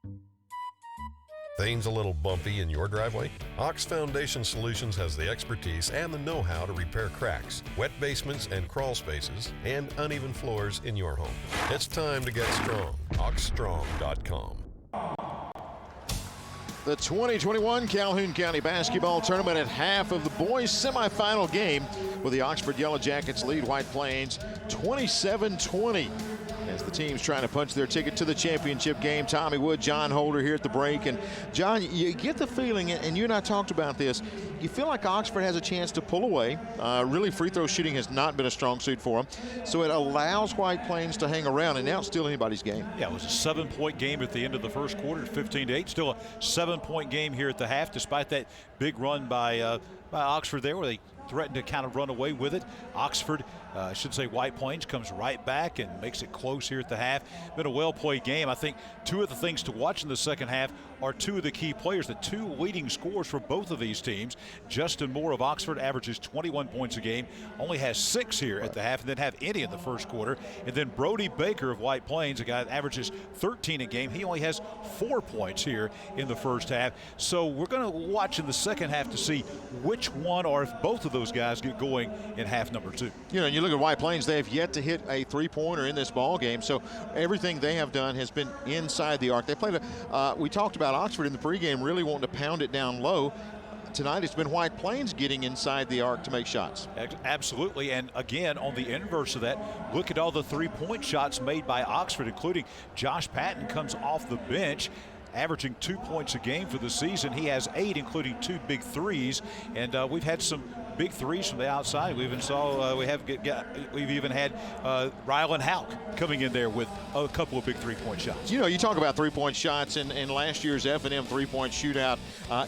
Things a little bumpy in your driveway? Ox Foundation Solutions has the expertise and the know-how to repair cracks, wet basements and crawl spaces, and uneven floors in your home. It's time to get strong. OxStrong.com. The 2021 Calhoun County Basketball Tournament at half of the boys' semifinal game, with the Oxford Yellow Jackets lead White Plains 27-20. As the team's trying to punch their ticket to the championship game. Tommy Wood, John Holder here at the break. And John, you get the feeling, and you and I talked about this, you feel like Oxford has a chance to pull away. Really, free throw shooting has not been a strong suit for them. So it allows White Plains to hang around, and now it's still anybody's game. Yeah, it was a 7-point game at the end of the first quarter, 15-8. Still a 7-point game here at the half, despite that big run by Oxford there, where they threatened to kind of run away with it. Oxford, I should say White Plains, comes right back and makes it close here at the half. Been a well-played game. I think two of the things to watch in the second half are two of the key players, the two leading scorers for both of these teams. Justin Moore of Oxford averages 21 points a game, only has 6 here at the half, and didn't have any in the first quarter. And then Brody Baker of White Plains, a guy that averages 13 a game, he only has 4 points here in the first half. So we're going to watch in the second half to see which one, or if both of those guys get going in half number 2. You know, you look at White Plains, they have yet to hit a three-pointer in this ball game. So everything they have done has been inside the arc. They played we talked about Oxford in the pregame really wanting to pound it down low. Tonight it's been White Plains getting inside the arc to make shots. Absolutely, and again, on the inverse of that, look at all the three-point shots made by Oxford, including Josh Patton comes off the bench, averaging 2 points a game for the season. He has 8, including 2 big threes, and we've had some big threes from the outside. We even saw we've even had Rylan Hauk coming in there with a couple of big three-point shots. You know, you talk about three-point shots, and last year's F&M three-point shootout,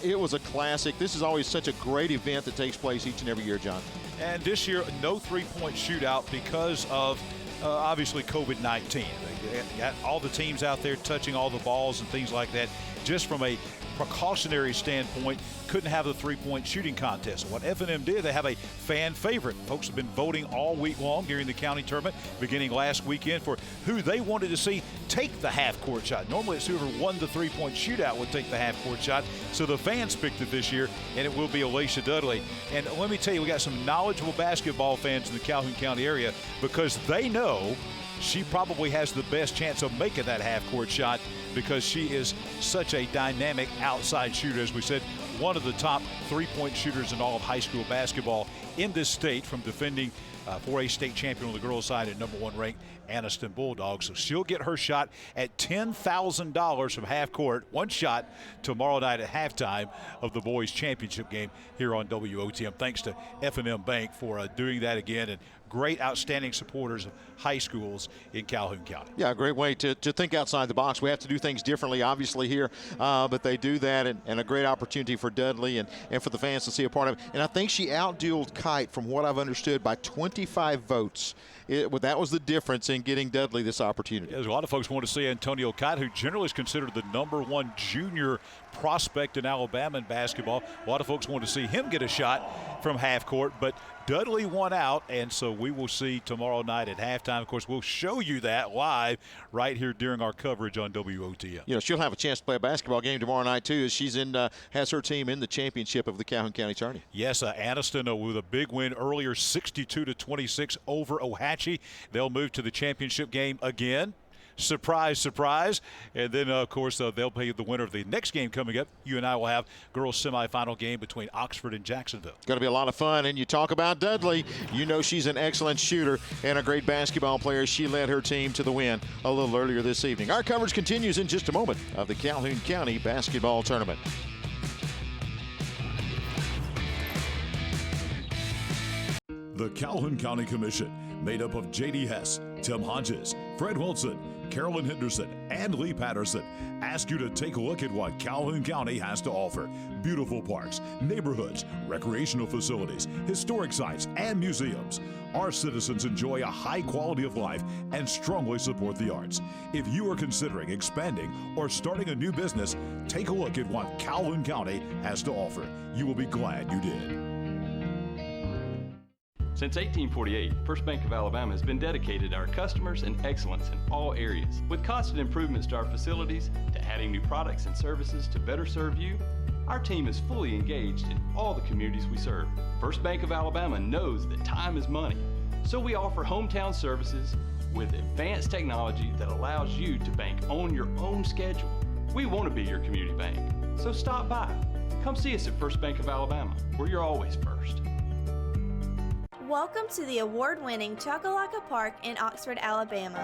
it was a classic. This is always such a great event that takes place each and every year, John. And this year, no three-point shootout because of obviously COVID-19. They got all the teams out there touching all the balls and things like that. Just from a precautionary standpoint, couldn't have the three-point shooting contest. What F&M did, they have a fan favorite. Folks have been voting all week long during the county tournament, beginning last weekend, for who they wanted to see take the half-court shot. Normally it's whoever won the three-point shootout would take the half-court shot. So the fans picked it this year, and it will be Alicia Dudley. And let me tell you, we got some knowledgeable basketball fans in the Calhoun County area, because they know she probably has the best chance of making that half-court shot, because she is such a dynamic outside shooter. As we said, one of the top three-point shooters in all of high school basketball in this state, from defending 4A state champion on the girls' side and #1 ranked Anniston Bulldogs. So she'll get her shot at $10,000 from half court, one shot, tomorrow night at halftime of the boys' championship game here on WOTM. Thanks to F&M Bank for doing that again, and great, outstanding supporters of high schools in Calhoun County. Yeah, a great way to think outside the box. We have to do things differently, obviously, here, but they do that, and a great opportunity for Dudley and for the fans to see a part of it. And I think she outdueled Kite, from what I've understood, by 25 votes. That was the difference in getting Dudley this opportunity. There's a lot of folks want to see Antonio Kite, who generally is considered the #1 junior prospect in Alabama in basketball. A lot of folks want to see him get a shot from half court, but Dudley won out, and so we will see tomorrow night at halftime. Of course, we'll show you that live right here during our coverage on WOTM. You know, she'll have a chance to play a basketball game tomorrow night, too, as she's has her team in the championship of the Calhoun County Tourney. Yes, Anniston with a big win earlier, 62-26 over Ohatchee. They'll move to the championship game again. Surprise, surprise. And then, of course, they'll play the winner of the next game coming up. You and I will have girls' semifinal game between Oxford and Jacksonville. It's going to be a lot of fun. And you talk about Dudley. You know she's an excellent shooter and a great basketball player. She led her team to the win a little earlier this evening. Our coverage continues in just a moment of the Calhoun County Basketball Tournament. The Calhoun County Commission, made up of J.D. Hess, Tim Hodges, Fred Wilson, Carolyn Henderson, and Lee Patterson, ask you to take a look at what Calhoun County has to offer. Beautiful parks, neighborhoods, recreational facilities, historic sites, and museums. Our citizens enjoy a high quality of life and strongly support the arts. If you are considering expanding or starting a new business, take a look at what Calhoun County has to offer. You will be glad you did. Since 1848, First Bank of Alabama has been dedicated to our customers and excellence in all areas. With constant improvements to our facilities, to adding new products and services to better serve you, our team is fully engaged in all the communities we serve. First Bank of Alabama knows that time is money, so we offer hometown services with advanced technology that allows you to bank on your own schedule. We want to be your community bank, so stop by. Come see us at First Bank of Alabama, where you're always first. Welcome to the award-winning Chocolaca Park in Oxford, Alabama.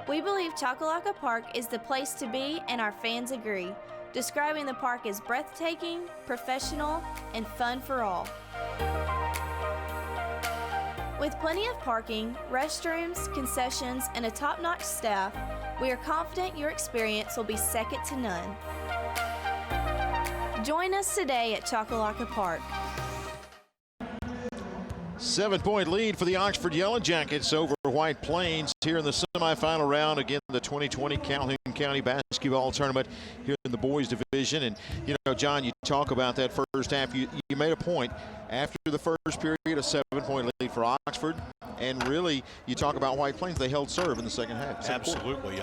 We believe Chocolaca Park is the place to be, and our fans agree, describing the park as breathtaking, professional, and fun for all. With plenty of parking, restrooms, concessions, and a top-notch staff, we are confident your experience will be second to none. Join us today at Chocolaca Park. 7-point lead for the Oxford Yellow Jackets over White Plains here in the semifinal round. Again, the 2020 Calhoun County Basketball Tournament here in the boys division. And, you know, John, you talk about that first half. You made a point after the first period, a 7-point lead for Oxford. And really, you talk about White Plains, they held serve in the second half. Absolutely.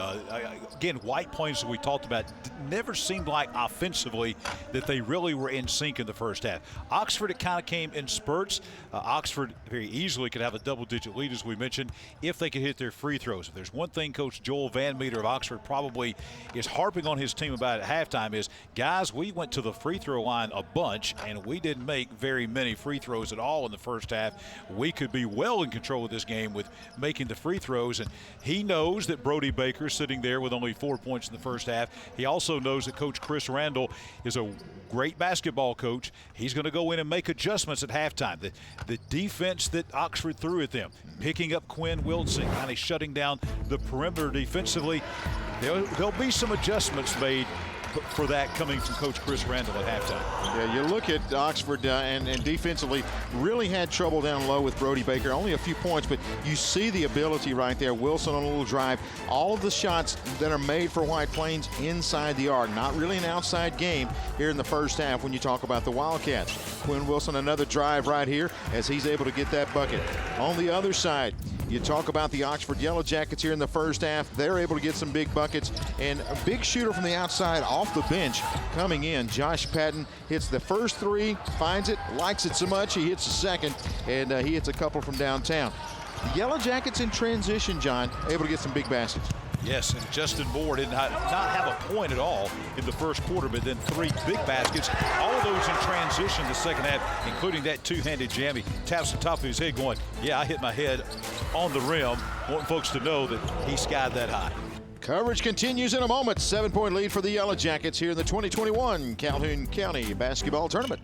Again, White Plains, as we talked about, never seemed like offensively that they really were in sync in the first half. Oxford, it kind of came in spurts. Oxford very easily could have a double-digit lead, as we mentioned, if they could hit their free throws. If there's one thing Coach Joel Van Meter of Oxford probably is harping on his team about at halftime is, guys, we went to the free throw line a bunch, and we didn't make very many free throws at all in the first half. We could be well in control control of this game with making the free throws. And he knows that Brody Baker is sitting there with only 4 points in the first half. He also knows that Coach Chris Randall is a great basketball coach. He's going to go in and make adjustments at halftime. The defense that Oxford threw at them, picking up Quinn Wilson, kind of shutting down the perimeter defensively. There'll be some adjustments made for that coming from Coach Chris Randall at halftime. Yeah, you look at Oxford and defensively really had trouble down low with Brody Baker. Only a few points, but you see the ability right there. Wilson on a little drive. All of the shots that are made for White Plains inside the arc. Not really an outside game here in the first half when you talk about the Wildcats. Quinn Wilson, another drive right here as he's able to get that bucket. On the other side, you talk about the Oxford Yellow Jackets here in the first half. They're able to get some big buckets. And a big shooter from the outside off the bench coming in. Josh Patton hits the first three, finds it, likes it so much, he hits the second, and he hits a couple from downtown. The Yellow Jackets in transition, John, able to get some big baskets. Yes, and Justin Moore did not have a point at all in the first quarter, but then 3 big baskets. All of those in transition the second half, including that two-handed jam. He taps the top of his head going, yeah, I hit my head on the rim, wanting folks to know that he skied that high. Coverage continues in a moment. 7-point lead for the Yellow Jackets here in the 2021 Calhoun County Basketball Tournament.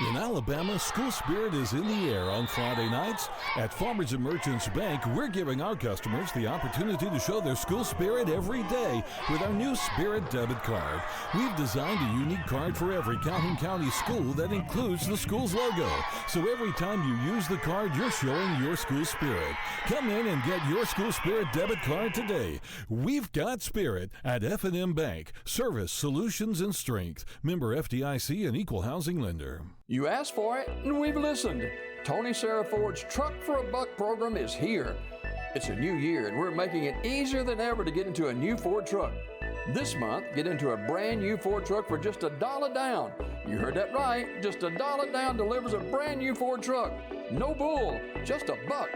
In Alabama, school spirit is in the air on Friday nights. At Farmers and Merchants Bank, we're giving our customers the opportunity to show their school spirit every day with our new Spirit debit card. We've designed a unique card for every Calhoun County school that includes the school's logo. So every time you use the card, you're showing your school spirit. Come in and get your school spirit debit card today. We've got spirit at F&M Bank. Service, solutions, and strength. Member FDIC and equal housing lender. You asked for it, and we've listened. Tony Sarah Ford's Truck for a Buck program is here. It's a new year, and we're making it easier than ever to get into a new Ford truck. This month, get into a brand new Ford truck for just $1 down. You heard that right. Just $1 down delivers a brand new Ford truck. No bull, just $1.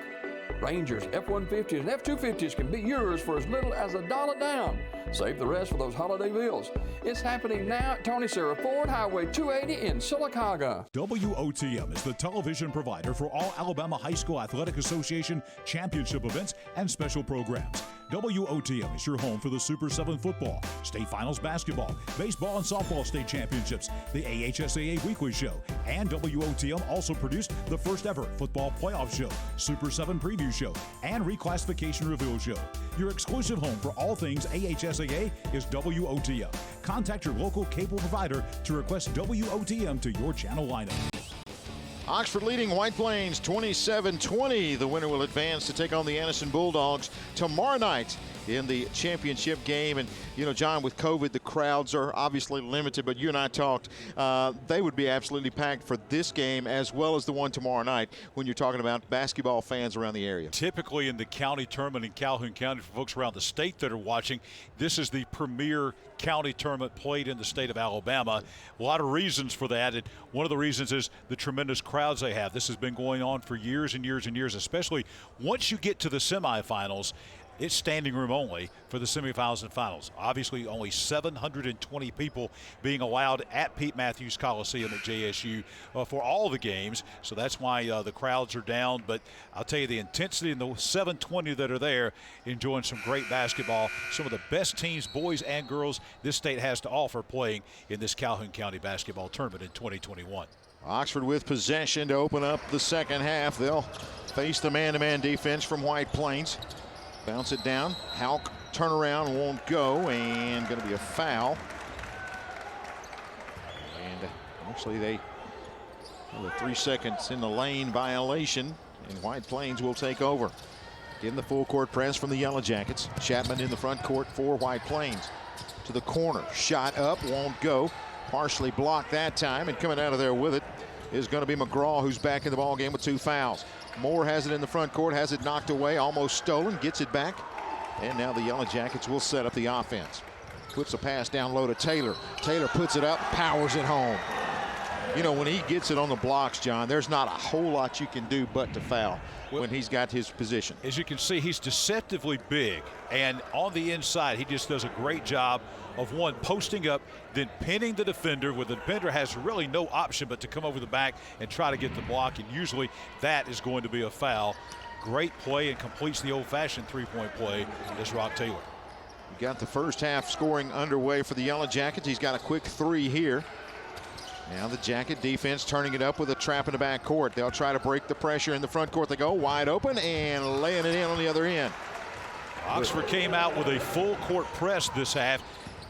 Rangers, F-150s, and F-250s can be yours for as little as $1 down. Save the rest for those holiday bills. It's happening now at Tony Sarah Ford, Highway 280 in Sylacauga. WOTM is the television provider for all Alabama High School Athletic Association championship events and special programs. WOTM is your home for the Super 7 football, state finals basketball, baseball and softball state championships, the AHSAA weekly show, and WOTM also produced the first ever football playoff show, Super 7 preview show, and reclassification reveal show. Your exclusive home for all things AHSAA is WOTM. Contact your local cable provider to request WOTM to your channel lineup. Oxford leading White Plains 27-20. The winner will advance to take on the Anniston Bulldogs tomorrow night in the championship game. And, you know, John, with COVID, the crowds are obviously limited, but you and I talked. They would be absolutely packed for this game as well as the one tomorrow night when you're talking about basketball fans around the area. Typically in the county tournament in Calhoun County, for folks around the state that are watching, this is the premier county tournament played in the state of Alabama. A lot of reasons for that, and one of the reasons is the tremendous crowds they have. This has been going on for years and years and years, especially once you get to the semifinals. It's standing room only for the semifinals and finals. Obviously, only 720 people being allowed at Pete Matthews Coliseum at JSU for all the games. So that's why the crowds are down. But I'll tell you, the intensity and the 720 that are there enjoying some great basketball. Some of the best teams, boys and girls, this state has to offer playing in this Calhoun County basketball tournament in 2021. Oxford with possession to open up the second half. They'll face the man-to-man defense from White Plains. Bounce it down. Hauk turnaround won't go, and going to be a foul. And actually they have a 3 seconds in the lane violation, and White Plains will take over. Getting the full court press from the Yellow Jackets. Chapman in the front court for White Plains. To the corner. Shot up, won't go. Partially blocked that time, and coming out of there with it is going to be McGraw, who's back in the ball game with 2 fouls. Moore has it in the front court, has it knocked away, almost stolen, gets it back. And now the Yellow Jackets will set up the offense. Puts a pass down low to Taylor. Taylor puts it up, powers it home. You know, when he gets it on the blocks, John, there's not a whole lot you can do but to foul when he's got his position. As you can see, he's deceptively big, and on the inside, he just does a great job of, one, posting up, then pinning the defender, where the defender has really no option but to come over the back and try to get the block, and usually that is going to be a foul. Great play, and completes the old-fashioned three-point play, is Rock Taylor. We got the first half scoring underway for the Yellow Jackets. He's got a quick three here. Now the Jacket defense turning it up with a trap in the back court. They'll try to break the pressure in the front court. They go wide open and laying it in on the other end. Oxford came out with a full court press this half,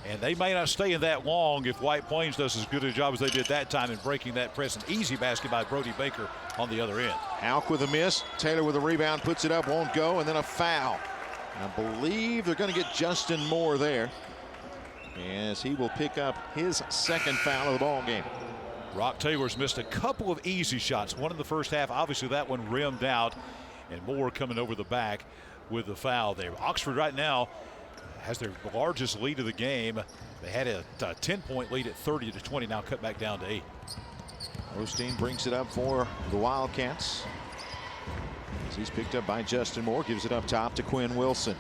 and they may not stay in that long if White Plains does as good a job as they did that time in breaking that press. An easy basket by Brody Baker on the other end. Hauk with a miss. Taylor with a rebound, puts it up, won't go, and then a foul. I believe they're going to get Justin Moore there, as he will pick up his second foul of the ball game. Rock Taylor's missed a couple of easy shots. One in the first half. Obviously, that one rimmed out, and Moore coming over the back with the foul there. Oxford right now has their largest lead of the game. They had a 10-point lead at 30-20. Now cut back down to 8. Osteen brings it up for the Wildcats, as he's picked up by Justin Moore. Gives it up top to Quinn Wilson.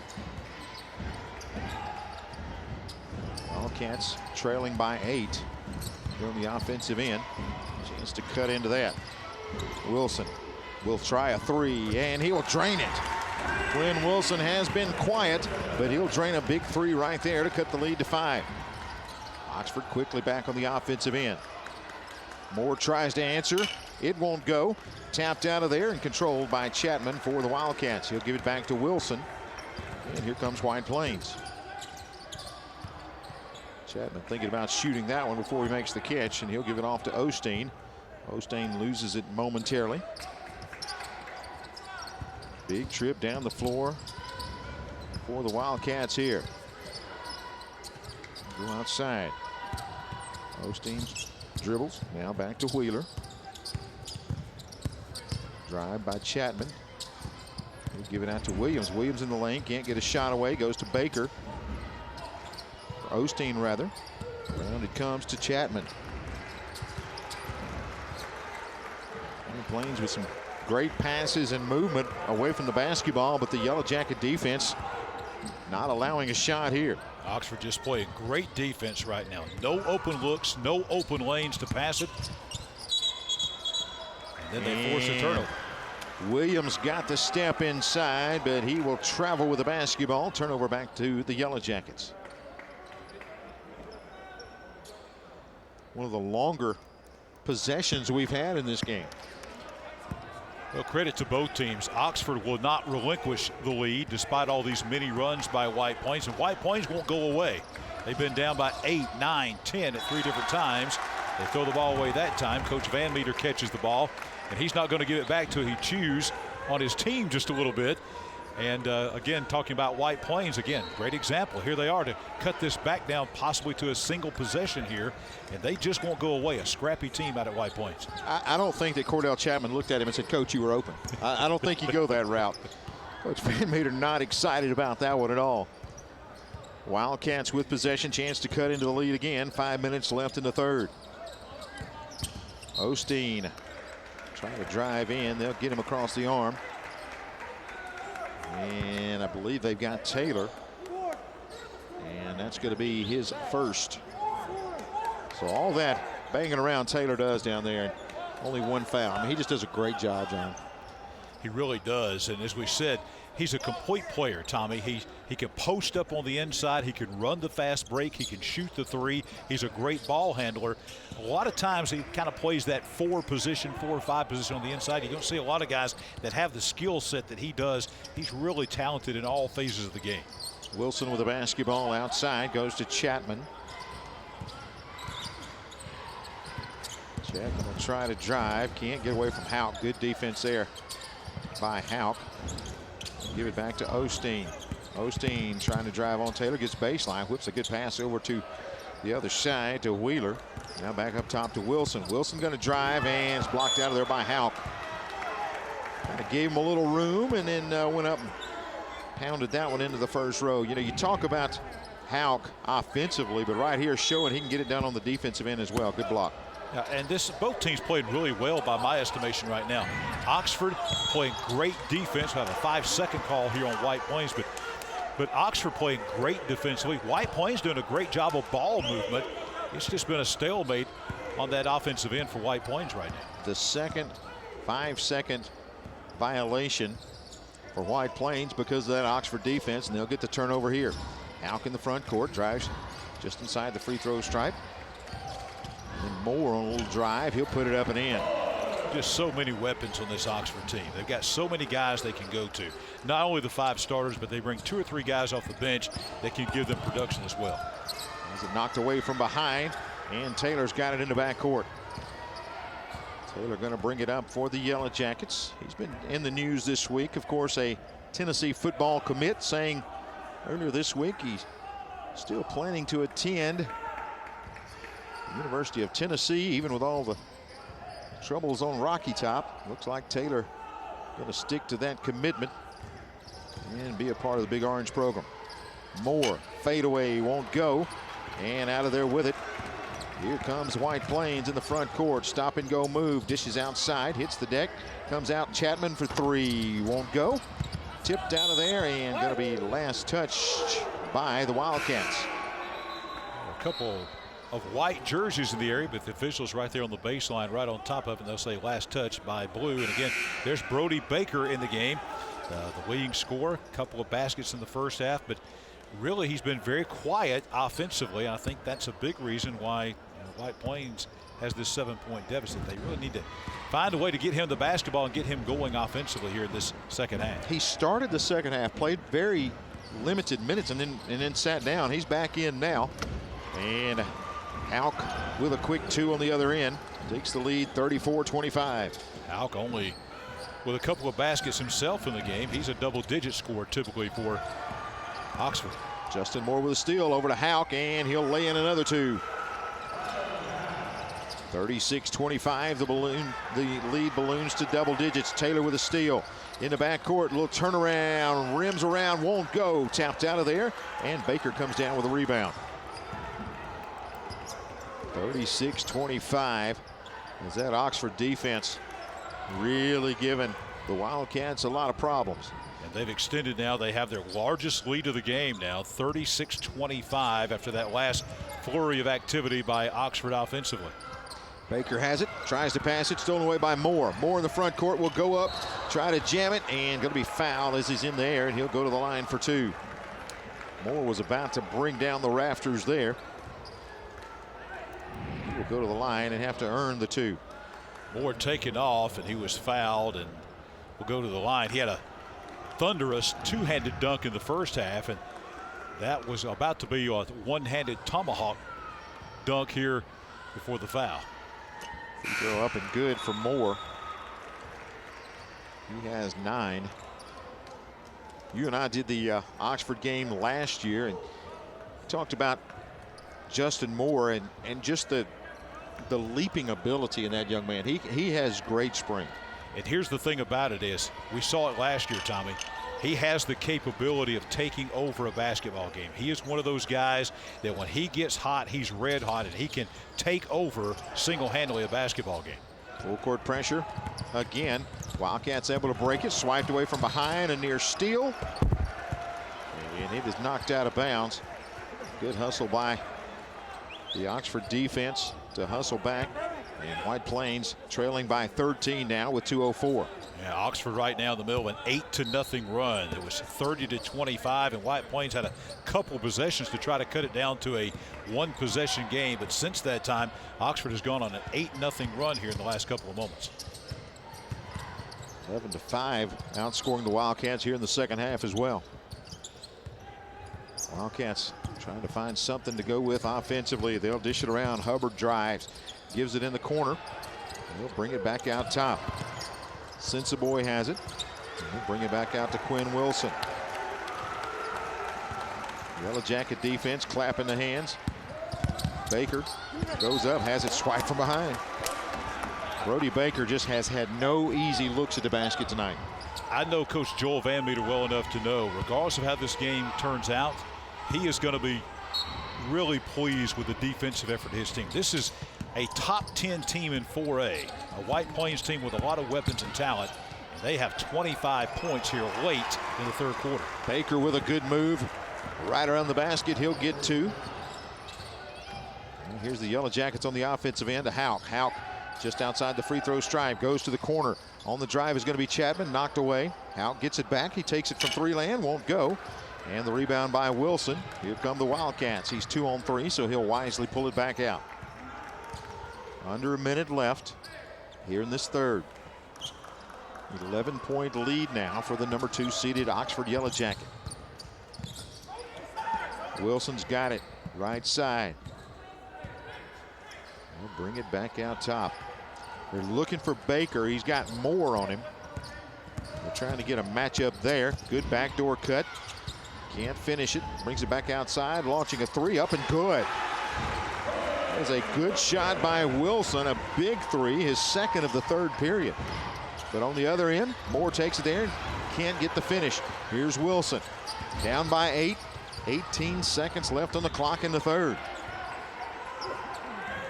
Wildcats trailing by 8. On the offensive end. Chance to cut into that. Wilson will try a three, and he will drain it. Quinn Wilson has been quiet, but he'll drain a big three right there to cut the lead to 5. Oxford quickly back on the offensive end. Moore tries to answer. It won't go. Tapped out of there and controlled by Chapman for the Wildcats. He'll give it back to Wilson. And here comes White Plains. Chapman thinking about shooting that one before he makes the catch, and he'll give it off to Osteen. Osteen loses it momentarily. Big trip down the floor for the Wildcats here. Go outside. Osteen dribbles. Now back to Wheeler. Drive by Chapman. He'll give it out to Williams. Williams in the lane. Can't get a shot away. Goes to Baker. Osteen rather. Around it comes to Chapman. White Plains with some great passes and movement away from the basketball, but the Yellow Jacket defense not allowing a shot here. Oxford just playing great defense right now. No open looks, no open lanes to pass it. And then they force a turnover. Williams got the step inside, but he will travel with the basketball. Turnover back to the Yellow Jackets. One of the longer possessions we've had in this game. Well, credit to both teams. Oxford will not relinquish the lead despite all these mini runs by White Plains, and White Plains won't go away. They've been down by 8, 9, 10 at 3 different times. They throw the ball away that time. Coach Van Meter catches the ball, and he's not going to give it back till he chews on his team just a little bit. And again, talking about White Plains, again, great example. Here they are to cut this back down possibly to a single possession here, and they just won't go away. A scrappy team out at White Plains. I don't think that Cordell Chapman looked at him and said, "Coach, you were open." I don't think you go that route. Coach Van Meter not excited about that one at all. Wildcats with possession, chance to cut into the lead again. 5 minutes left in the third. Osteen trying to drive in. They'll get him across the arm. And I believe they've got Taylor. And that's going to be his first. So all that banging around Taylor does down there. Only one foul. I mean, he just does a great job, John. He really does. And as we said, he's a complete player, Tommy. He can post up on the inside. He can run the fast break. He can shoot the three. He's a great ball handler. A lot of times he kind of plays that 4 or 5 position on the inside. You don't see a lot of guys that have the skill set that he does. He's really talented in all phases of the game. Wilson with the basketball outside, goes to Chapman. Chapman will try to drive. Can't get away from Hauk. Good defense there by Hauk. Give it back to Osteen. Osteen trying to drive on Taylor. Gets baseline. Whips a good pass over to the other side to Wheeler. Now back up top to Wilson. Wilson going to drive, and it's blocked out of there by Hauk. Kind of gave him a little room and then went up and pounded that one into the first row. You know, you talk about Houck offensively, but right here showing he can get it done on the defensive end as well. Good block. Yeah, and both teams played really well by my estimation right now. Oxford playing great defense. We have a 5-second call here on White Plains, but Oxford playing great defensively. White Plains doing a great job of ball movement. It's just been a stalemate on that offensive end for White Plains right now. The second 5-second violation for White Plains because of that Oxford defense, and they'll get the turnover here. Houck in the front court, drives just inside the free throw stripe. And Moore on a little drive, he'll put it up and in. Just so many weapons on this Oxford team. They've got so many guys they can go to. Not only the 5 starters, but they bring 2 or 3 guys off the bench that can give them production as well. As it knocked away from behind, and Taylor's got it in the backcourt. Taylor going to bring it up for the Yellow Jackets. He's been in the news this week. Of course, a Tennessee football commit saying earlier this week he's still planning to attend the University of Tennessee, even with all the troubles on Rocky Top. Looks like Taylor going to stick to that commitment and be a part of the Big Orange program. Moore, fadeaway, won't go, and out of there with it. Here comes White Plains in the front court. Stop and go move. Dishes outside. Hits the deck. Comes out Chapman for 3. Won't go. Tipped out of there and going to be last touched by the Wildcats. A couple of white jerseys in the area, but the officials right there on the baseline right on top of it. They'll say last touch by blue. And again, there's Brody Baker in the game. The leading scorer. A couple of baskets in the first half, but really he's been very quiet offensively. I think that's a big reason why White Plains has this 7-point deficit. They really need to find a way to get him the basketball and get him going offensively here in this second half. He started the second half, played very limited minutes, and then sat down. He's back in now. And Houck with a quick 2 on the other end. Takes the lead 34-25. Houck only with a couple of baskets himself in the game. He's a double-digit scorer typically for Oxford. Justin Moore with a steal over to Houck, and he'll lay in another 2. 36-25, the lead balloons to double digits. Taylor with a steal in the backcourt, little turnaround, rims around, won't go, tapped out of there, and Baker comes down with a rebound. 36-25, as that Oxford defense really giving the Wildcats a lot of problems. And they've extended now. They have their largest lead of the game now, 36-25, after that last flurry of activity by Oxford offensively. Baker has it, tries to pass it, stolen away by Moore. Moore in the front court will go up, try to jam it, and going to be fouled as he's in the air, and he'll go to the line for 2. Moore was about to bring down the rafters there. He will go to the line and have to earn the 2. Moore taken off, and he was fouled and will go to the line. He had a thunderous 2-handed dunk in the first half, and that was about to be a one-handed tomahawk dunk here before the foul. Free throw up and good for Moore. He has 9. You and I did the Oxford game last year and talked about Justin Moore and just the leaping ability in that young man. He has great spring. And here's the thing about it is, we saw it last year, Tommy. He has the capability of taking over a basketball game. He is one of those guys that when he gets hot, he's red hot, and he can take over single-handedly a basketball game. Full court pressure again. Wildcats able to break it, swiped away from behind, a near steal. And it is knocked out of bounds. Good hustle by the Oxford defense to hustle back. And White Plains trailing by 13 now with 2:04. Yeah, Oxford right now in the middle of an 8-0 run. It was 30-25, and White Plains had a couple possessions to try to cut it down to a 1-possession game. But since that time, Oxford has gone on an 8-0 run here in the last couple of moments. 11-5, outscoring the Wildcats here in the second half as well. Wildcats trying to find something to go with offensively. They'll dish it around. Hubbard drives, gives it in the corner. They'll bring it back out top. Sensaboy has it. And he'll bring it back out to Quinn Wilson. Yellow Jacket defense clapping the hands. Baker goes up, has it swiped from behind. Brody Baker just has had no easy looks at the basket tonight. I know Coach Joel Van Meter well enough to know, regardless of how this game turns out, he is going to be really pleased with the defensive effort of his team. This is a top 10 team in 4A, a White Plains team with a lot of weapons and talent. And they have 25 points here late in the third quarter. Baker with a good move right around the basket. He'll get 2. And here's the Yellow Jackets on the offensive end to Houck. Houck just outside the free throw stripe, goes to the corner. On the drive is going to be Chapman, knocked away. Houck gets it back. He takes it from 3 land, won't go. And the rebound by Wilson. Here come the Wildcats. He's 2 on 3, so he'll wisely pull it back out. Under a minute left here in this third. 11-point lead now for the number 2 seeded Oxford Yellow Jacket. Wilson's got it right side. We'll bring it back out top. They're looking for Baker. He's got more on him. They're trying to get a matchup there. Good backdoor cut. Can't finish it. Brings it back outside. Launching a 3 up and good. That is a good shot by Wilson. A big 3, his second of the third period. But on the other end, Moore takes it there. Can't get the finish. Here's Wilson. Down by 8. 18 seconds left on the clock in the third.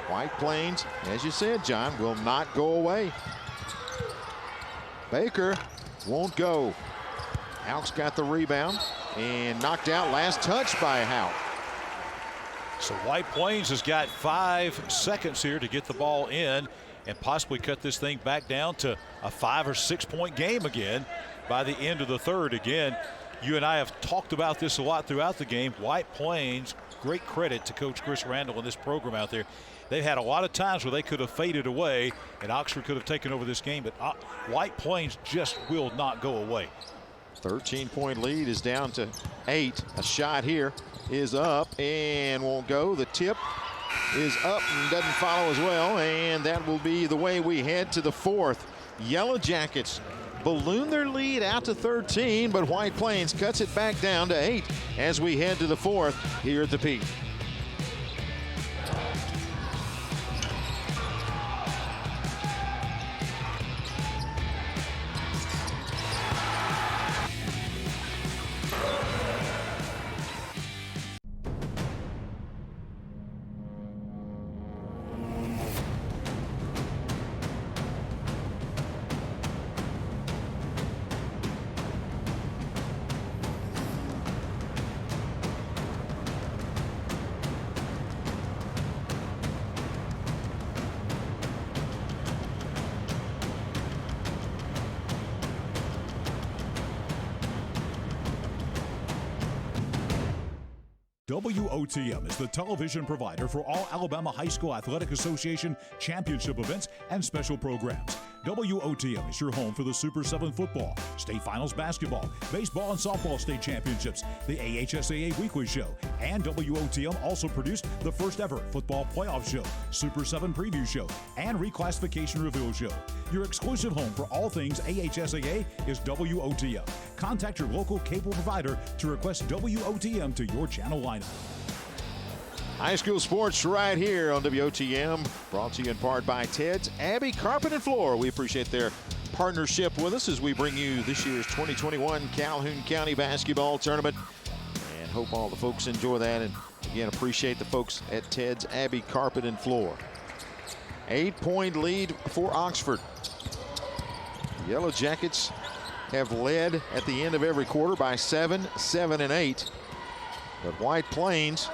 White Plains, as you said, John, will not go away. Baker won't go. Houck's got the rebound and knocked out. Last touch by Houck. So White Plains has got 5 seconds here to get the ball in and possibly cut this thing back down to a 5 or 6 point game again by the end of the third. Again, you and I have talked about this a lot throughout the game. White Plains, great credit to Coach Chris Randall and this program out there. They've had a lot of times where they could have faded away and Oxford could have taken over this game, but White Plains just will not go away. 13-point lead is down to 8. A shot here is up and won't go. The tip is up and doesn't follow as well, and that will be the way we head to the fourth. Yellow Jackets balloon their lead out to 13, but White Plains cuts it back down to 8 as we head to the fourth here at the Peak. WOTM is the television provider for all Alabama High School Athletic Association championship events and special programs. WOTM is your home for the Super 7 football, state finals basketball, baseball and softball state championships, the AHSAA weekly show, and WOTM also produced the first ever football playoff show, Super 7 preview show, and reclassification reveal show. Your exclusive home for all things AHSAA is WOTM. Contact your local cable provider to request WOTM to your channel lineup. High school sports right here on WOTM, brought to you in part by Ted's Abbey Carpet and Floor. We appreciate their partnership with us as we bring you this year's 2021 Calhoun County Basketball Tournament, and hope all the folks enjoy that, and again appreciate the folks at Ted's Abbey Carpet and Floor. 8-point lead for Oxford. The Yellow Jackets have led at the end of every quarter by 7, 7, and 8, but White Plains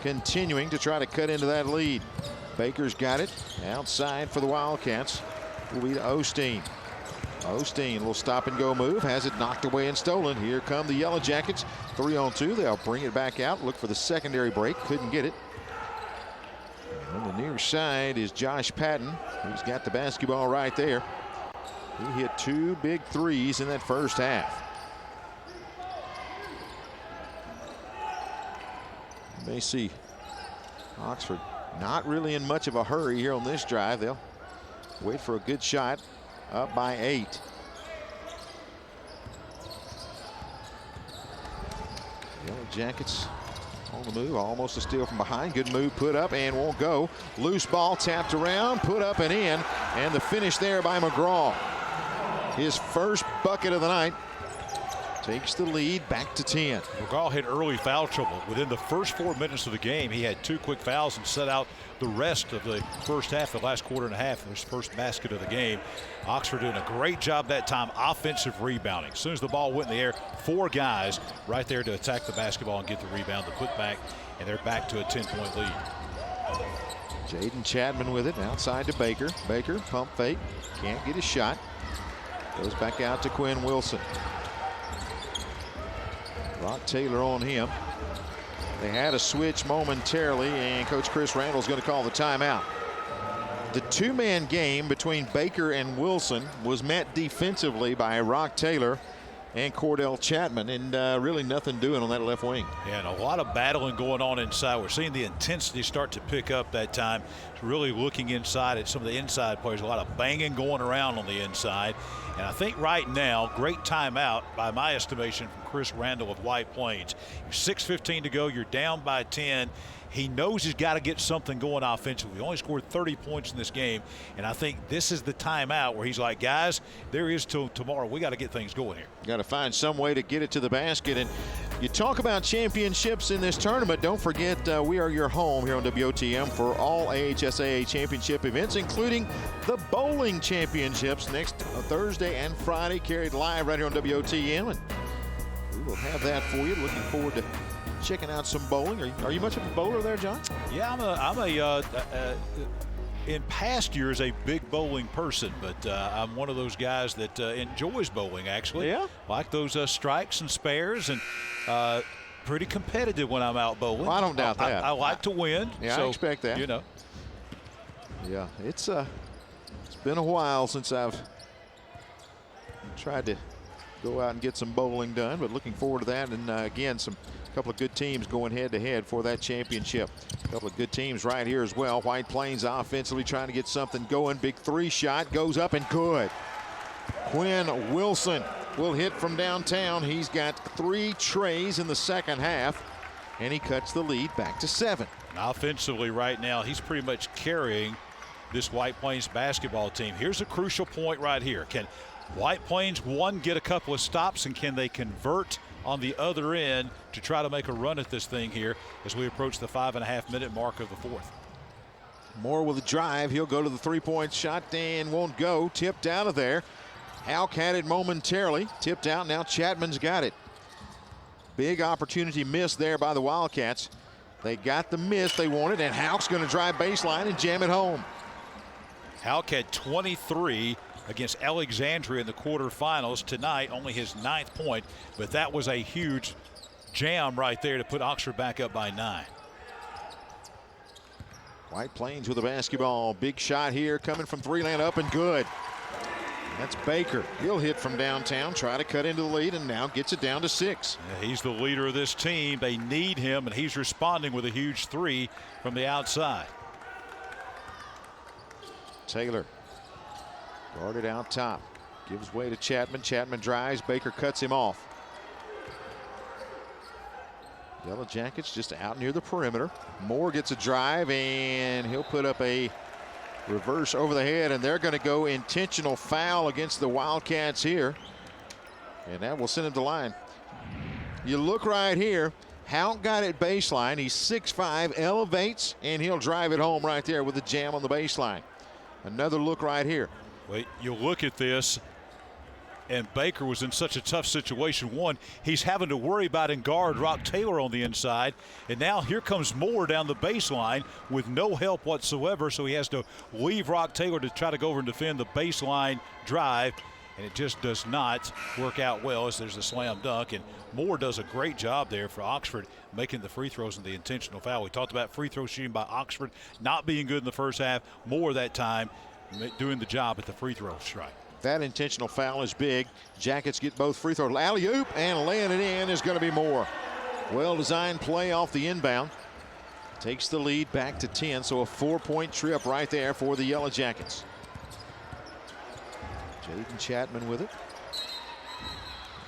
continuing to try to cut into that lead. Baker's got it outside for the Wildcats. Will be to Osteen. Osteen, little stop and go move, has it knocked away and stolen. Here come the Yellow Jackets. 3-on-2. They'll bring it back out. Look for the secondary break. Couldn't get it. And on the near side is Josh Patton. He's got the basketball right there. He hit 2 big threes in that first half. You may see Oxford not really in much of a hurry here on this drive. They'll wait for a good shot. Up by 8. Yellow Jackets on the move, almost a steal from behind. Good move, put up and won't go. Loose ball tapped around, put up and in, and the finish there by McGraw. His first bucket of the night. takes the lead back to 10. McGraw had early foul trouble. Within the first 4 minutes of the game, he had 2 quick fouls and set out the rest of the first half, the last quarter and a half, his first basket of the game. Oxford doing a great job that time offensive rebounding. As soon as the ball went in the air, 4 guys right there to attack the basketball and get the rebound, the putback, and they're back to a 10-point lead. Jaden Chapman with it, outside to Baker. Baker, pump fake, can't get a shot. Goes back out to Quinn Wilson. Rock Taylor on him. They had a switch momentarily, and Coach Chris Randall's going to call the timeout. The 2-man game between Baker and Wilson was met defensively by Rock Taylor and Cordell Chapman, and really nothing doing on that left wing. Yeah, and a lot of battling going on inside. We're seeing the intensity start to pick up that time. Really looking inside at some of the inside players. A lot of banging going around on the inside. And I think right now, great timeout by my estimation from Chris Randall of White Plains. 6:15 to go. You're down by 10. He knows he's got to get something going offensively. He only scored 30 points in this game, and I think this is the timeout where he's like, guys, there is till tomorrow. We got to get things going here. Got to find some way to get it to the basket. And you talk about championships in this tournament. Don't forget, we are your home here on WOTM for all AHSAA championship events, including the bowling championships next Thursday and Friday, carried live right here on WOTM. And we will have that for you. Looking forward to checking out some bowling. Are you much of a bowler there, John? Yeah, I'm in past years a big bowling person, but I'm one of those guys that enjoys bowling, actually. Yeah? Like those strikes and spares, and pretty competitive when I'm out bowling. Well, I don't doubt that. I like to win. Yeah, so, I expect that. You know. Yeah, it's been a while since I've tried to go out and get some bowling done, but looking forward to that. And again, a couple of good teams going head to head for that championship. A couple of good teams right here as well. White Plains offensively trying to get something going. Big 3 shot goes up and good. Quinn Wilson will hit from downtown. He's got 3 trays in the second half, and he cuts the lead back to 7. Offensively right now, he's pretty much carrying this White Plains basketball team. Here's a crucial point right here. Can White Plains, one, get a couple of stops, and can they convert on the other end to try to make a run at this thing here as we approach the 5.5-minute mark of the 4th? Moore with a drive. He'll go to the 3-point shot and won't go. Tipped out of there. Houck had it momentarily. Tipped out. Now Chapman's got it. Big opportunity missed there by the Wildcats. They got the miss they wanted, and Houck's going to drive baseline and jam it home. Houck had 23 against Alexandria in the quarterfinals tonight, only his 9th point, but that was a huge jam right there to put Oxford back up by 9. White Plains with the basketball. Big shot here coming from 3-land up and good. That's Baker. He'll hit from downtown, try to cut into the lead, and now gets it down to 6. Yeah, he's the leader of this team. They need him, and he's responding with a huge 3 from the outside. Taylor guarded out top. Gives way to Chapman. Chapman drives. Baker cuts him off. Yellow Jackets just out near the perimeter. Moore gets a drive, and he'll put up a reverse over the head, and they're going to go intentional foul against the Wildcats here. And that will send him to line. You look right here. Houck got it baseline. He's 6'5", elevates, and he'll drive it home right there with the jam on the baseline. Another look right here. Wait, you look at this, and Baker was in such a tough situation. One, he's having to worry about and guard Rock Taylor on the inside, and now here comes Moore down the baseline with no help whatsoever, so he has to leave Rock Taylor to try to go over and defend the baseline drive, and it just does not work out well as there's a slam dunk, and Moore does a great job there for Oxford making the free throws and the intentional foul. We talked about free throw shooting by Oxford not being good in the first half. Moore that time doing the job at the free throw strike. That intentional foul is big. Jackets get both free throws. Alley-oop, and laying it in is going to be Moore. Well-designed play off the inbound. Takes the lead back to 10, so a 4-point trip right there for the Yellow Jackets. Jaden Chapman with it.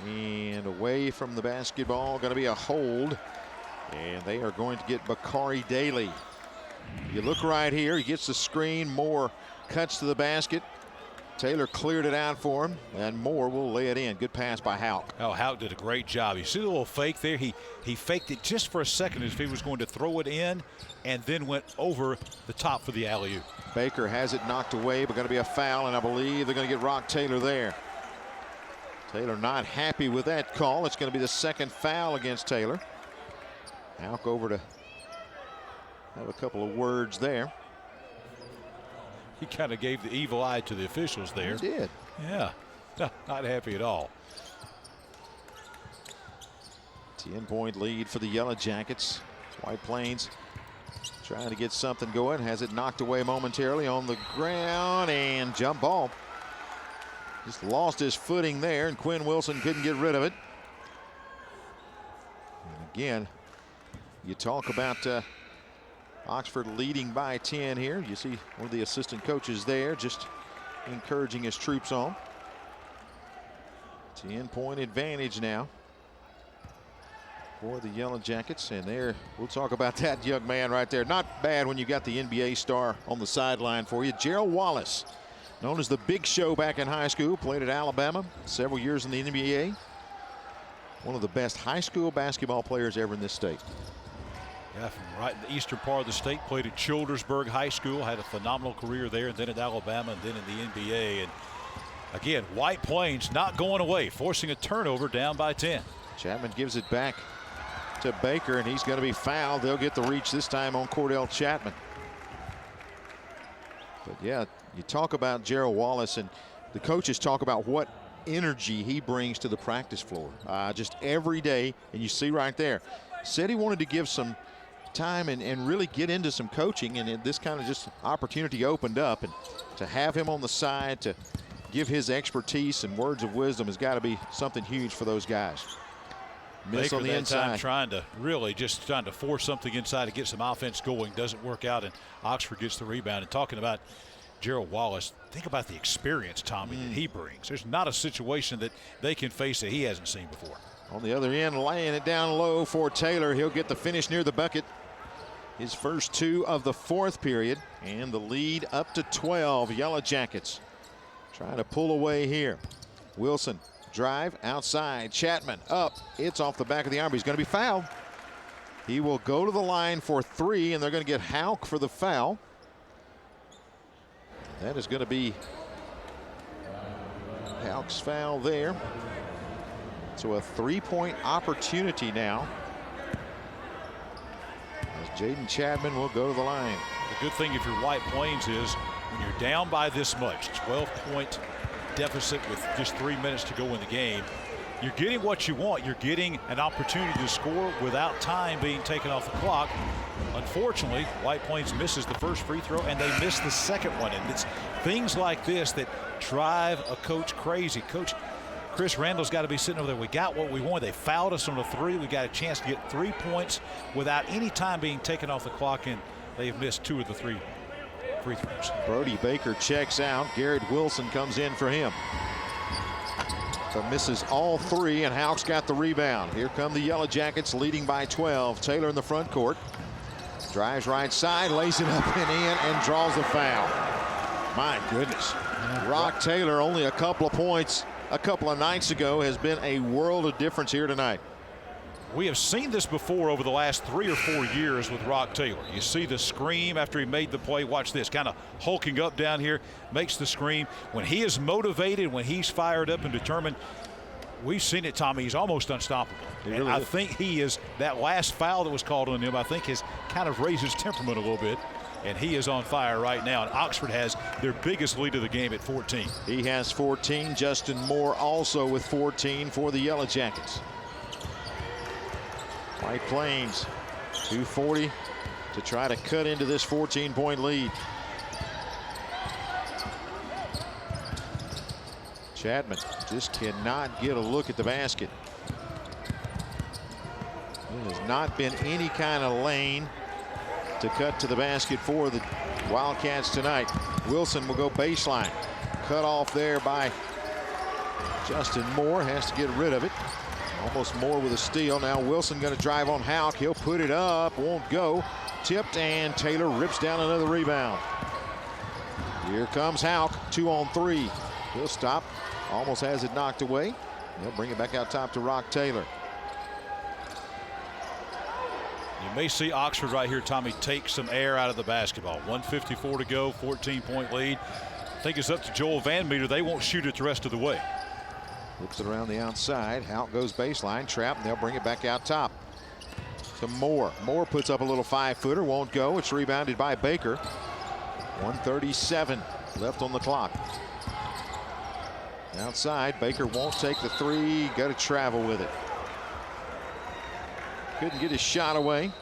And away from the basketball, going to be a hold. And they are going to get Bakari Daly. You look right here, he gets the screen. Moore cuts to the basket. Taylor cleared it out for him, and Moore will lay it in. Good pass by Houck. Oh, Houck did a great job. You see the little fake there? He faked it just for a second as if he was going to throw it in, and then went over the top for the alley-oop. Baker has it knocked away, but going to be a foul, and I believe they're going to get Rock Taylor there. Taylor not happy with that call. It's going to be the second foul against Taylor. Houck over to have a couple of words there. He kind of gave the evil eye to the officials there. He did. Yeah, not happy at all. 10-point lead for the Yellow Jackets. White Plains trying to get something going. Has it knocked away momentarily on the ground, and jump ball. Just lost his footing there, and Quinn Wilson couldn't get rid of it. And again, you talk about Oxford leading by 10 here. You see one of the assistant coaches there just encouraging his troops on. 10-point advantage now for the Yellow Jackets. And there, we'll talk about that young man right there. Not bad when you got the NBA star on the sideline for you. Gerald Wallace, known as the Big Show back in high school, played at Alabama, several years in the NBA. One of the best high school basketball players ever in this state. Yeah, from right in the eastern part of the state, played at Childersburg High School, had a phenomenal career there, and then at Alabama, and then in the NBA. And again, White Plains not going away, forcing a turnover down by 10. Chapman gives it back to Baker, and he's going to be fouled. They'll get the reach this time on Cordell Chapman. But yeah, you talk about Gerald Wallace, and the coaches talk about what energy he brings to the practice floor just every day. And you see right there, said he wanted to give some time and really get into some coaching, and this kind of just opportunity opened up, and to have him on the side to give his expertise and words of wisdom has got to be something huge for those guys. Miss Baker on the that inside. time trying to force something inside to get some offense going. Doesn't work out, and Oxford gets the rebound. And talking about Gerald Wallace, think about the experience, Tommy, that he brings. There's not a situation that they can face that he hasn't seen before. On the other end, laying it down low for Taylor. He'll get the finish near the bucket. His first two of the fourth period, and the lead up to 12. Yellow Jackets trying to pull away here. Wilson drive outside. Chapman up. It's off the back of the arm. He's going to be fouled. He will go to the line for three, and they're going to get Houck for the foul. That is going to be Houck's foul there. So a three-point opportunity now, as Jaden Chapman will go to the line. The good thing if you're White Plains is when you're down by this much, 12-point deficit with just 3 minutes to go in the game, you're getting what you want. You're getting an opportunity to score without time being taken off the clock. Unfortunately, White Plains misses the first free throw, and they miss the second one. And it's things like this that drive a coach crazy. Coach Chris Randall's got to be sitting over there. We got what we wanted. They fouled us on the three. We got a chance to get 3 points without any time being taken off the clock, and they've missed 2 of the 3 free throws. Brody Baker checks out. Garrett Wilson comes in for him. But misses all 3, and Houck's got the rebound. Here come the Yellow Jackets leading by 12. Taylor in the front court. Drives right side, lays it up and in, and draws the foul. My goodness. Rock Taylor, only a couple of points a couple of nights ago, has been a world of difference here tonight. We have seen this before over the last 3 or 4 years with Rock Taylor. You see the scream after he made the play. Watch this, kind of hulking up down here, makes the scream. When he is motivated, when he's fired up and determined, we've seen it, Tommy, he's almost unstoppable. And I think he is, that last foul that was called on him, I think has kind of raised his temperament a little bit. And he is on fire right now. And Oxford has their biggest lead of the game at 14. He has 14. Justin Moore also with 14 for the Yellow Jackets. White Plains 2:40 to try to cut into this 14-point lead. Chapman just cannot get a look at the basket. There has not been any kind of lane to cut to the basket for the Wildcats tonight. Wilson will go baseline. Cut off there by Justin Moore. Has to get rid of it. Almost Moore with a steal. Now Wilson going to drive on Houck. He'll put it up. Won't go. Tipped, and Taylor rips down another rebound. Here comes Houck. 2 on 3. He'll stop. Almost has it knocked away. They'll bring it back out top to Rock Taylor. You may see Oxford right here, Tommy, take some air out of the basketball. 1:54 to go, 14-point lead. I think it's up to Joel Van Meter. They won't shoot it the rest of the way. Flips it around the outside. Houck goes baseline, trap, and they'll bring it back out top to Moore. Moore puts up a little 5-footer, won't go. It's rebounded by Baker. 1:37 left on the clock. Outside, Baker won't take the three. Got to travel with it. Couldn't get his shot away.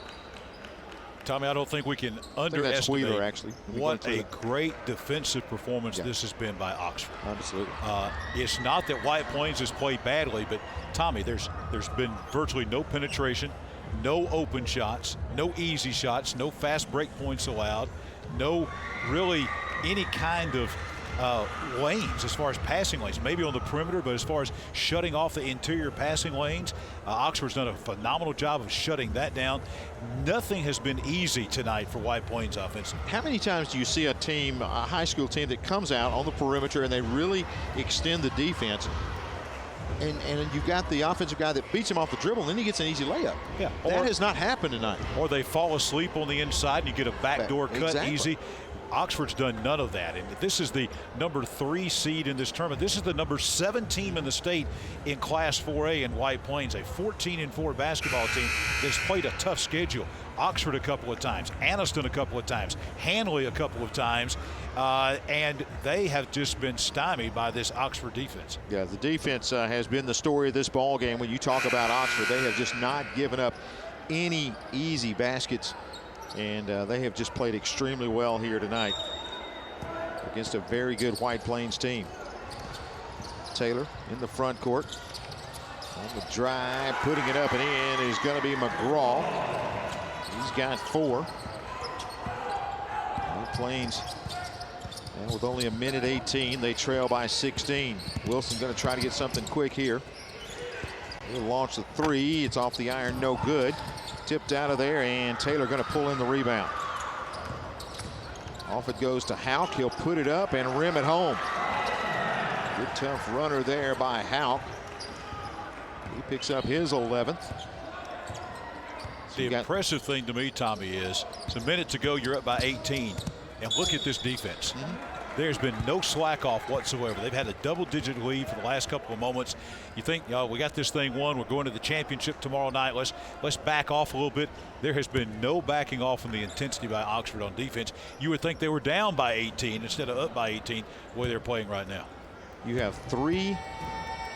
Tommy, I don't think we can underestimate Wheeler, actually. What a great defensive performance this has been by Oxford. Absolutely. It's not that White Plains has played badly, but Tommy, there's been virtually no penetration, no open shots, no easy shots, no fast break points allowed, no really any kind of lanes as far as passing lanes, maybe on the perimeter, but as far as shutting off the interior passing lanes, Oxford's done a phenomenal job of shutting that down. Nothing has been easy tonight for White Plains offensively. How many times do you see a team, a high school team, that comes out on the perimeter and they really extend the defense, and you've got the offensive guy that beats him off the dribble, and then he gets an easy layup? Yeah, that has not happened tonight. Or they fall asleep on the inside and you get a backdoor cut easy. Oxford's done none of that, and this is the number 3 seed in this tournament. This is the number 7 team in the state in Class 4A in White Plains, a 14-4 basketball team that's played a tough schedule. Oxford a couple of times, Anniston a couple of times, Hanley a couple of times, and they have just been stymied by this Oxford defense. Yeah, the defense has been the story of this ball game. When you talk about Oxford, they have just not given up any easy baskets. And they have just played extremely well here tonight against a very good White Plains team. Taylor in the front court. On the drive, putting it up and in is going to be McGraw. He's got 4. White Plains, and with only 1:18, they trail by 16. Wilson going to try to get something quick here. He'll launch the 3. It's off the iron, no good. Tipped out of there, and Taylor going to pull in the rebound. Off it goes to Houck. He'll put it up and rim it home. Good tough runner there by Houck. He picks up his 11th. So the impressive thing to me, Tommy, is it's a minute to go. You're up by 18, and look at this defense. There's been no slack off whatsoever. They've had a double-digit lead for the last couple of moments. You think, we got this thing won. We're going to the championship tomorrow night. Let's back off a little bit. There has been no backing off in the intensity by Oxford on defense. You would think they were down by 18 instead of up by 18 the way they're playing right now. You have 3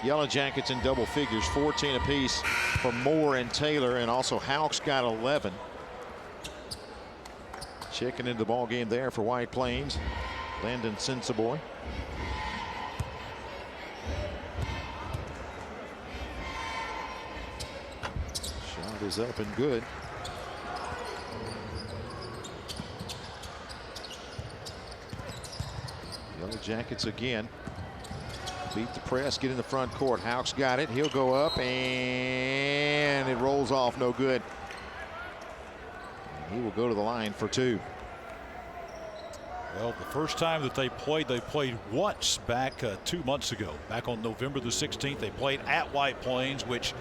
Yellow Jackets in double figures, 14 apiece for Moore and Taylor, and also Houck's got 11. Checking into the ball game there for White Plains, Landon Sensaboy. Shot is up and good. Yellow Jackets again. Beat the press, get in the front court. Houck's got it. He'll go up, and it rolls off, no good. And he will go to the line for 2. Well, the first time that they played once back 2 months ago. Back on November the 16th, they played at White Plains, which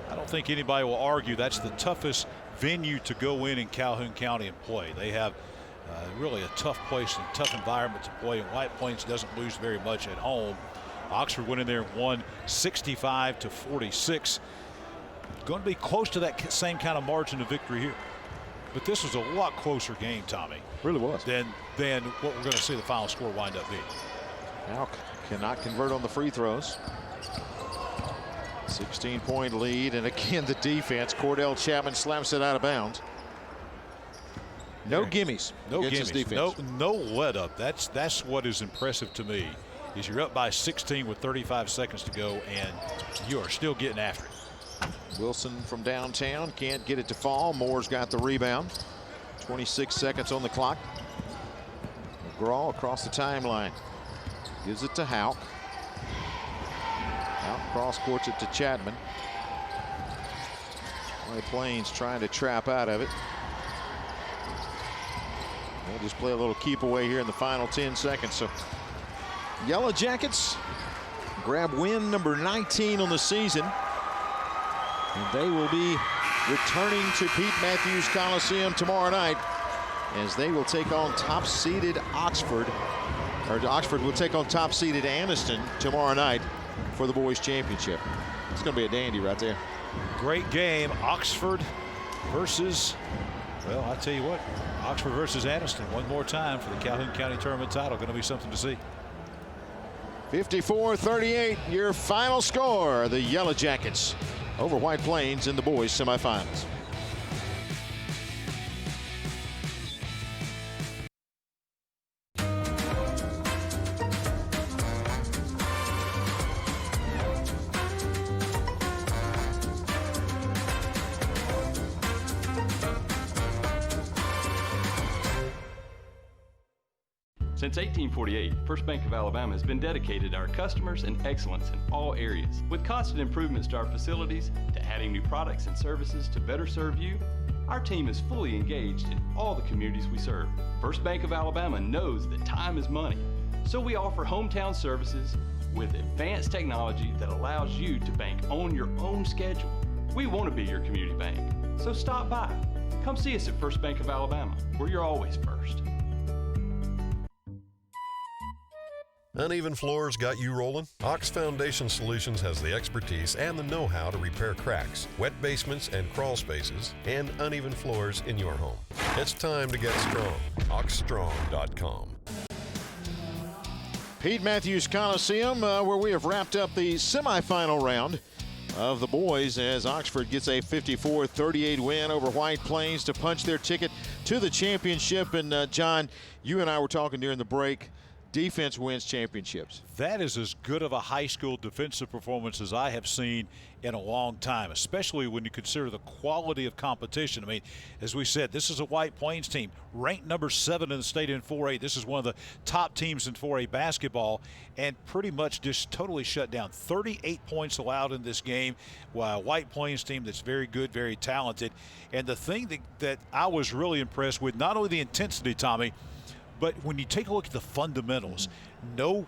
I don't think anybody will argue that's the toughest venue to go in Calhoun County and play. They have really a tough place and tough environment to play, and White Plains doesn't lose very much at home. Oxford went in there and won 65-46. Going to be close to that same kind of margin of victory here. But this was a lot closer game, Tommy. Really was. Than what we're going to see the final score wind up being. Houck cannot convert on the free throws. 16-point lead, and again the defense. Cordell Chapman slaps it out of bounds. No gimmies. No gimmies. Defense. No let up. That's what is impressive to me. Is you're up by 16 with 35 seconds to go, and you are still getting after it. Wilson from downtown can't get it to fall. Moore's got the rebound. 26 seconds on the clock. McGraw across the timeline. Gives it to Houck. Houck cross courts it to Chapman. White Plains trying to trap out of it. They'll just play a little keep away here in the final 10 seconds. So Yellow Jackets grab win number 19 on the season. And they will be returning to Pete Matthews Coliseum tomorrow night as they will take on top-seeded Oxford. Or Oxford will take on top-seeded Anniston tomorrow night for the boys' championship. It's going to be a dandy right there. Great game. Oxford versus, well, I tell you what, Oxford versus Anniston one more time for the Calhoun County Tournament title. Going to be something to see. 54-38, your final score. The Yellow Jackets over White Plains in the boys' semifinals. Since 1848, First Bank of Alabama has been dedicated to our customers and excellence in all areas. With constant improvements to our facilities, to adding new products and services to better serve you, our team is fully engaged in all the communities we serve. First Bank of Alabama knows that time is money, so we offer hometown services with advanced technology that allows you to bank on your own schedule. We want to be your community bank, so stop by. Come see us at First Bank of Alabama, where you're always first. Uneven floors got you rolling? Ox Foundation Solutions has the expertise and the know-how to repair cracks, wet basements and crawl spaces, and uneven floors in your home. It's time to get strong. oxstrong.com. Pete Matthews Coliseum, where we have wrapped up the semifinal round of the boys as Oxford gets a 54-38 win over White Plains to punch their ticket to the championship. And John, you and I were talking during the break. Defense wins championships. That is as good of a high school defensive performance as I have seen in a long time, especially when you consider the quality of competition. I mean, as we said, this is a White Plains team ranked number 7 in the state in 4A. This is one of the top teams in 4A basketball, and pretty much just totally shut down. 38 points allowed in this game. While White Plains team that's very good, very talented. And the thing that I was really impressed with, not only the intensity, Tommy, but when you take a look at the fundamentals, no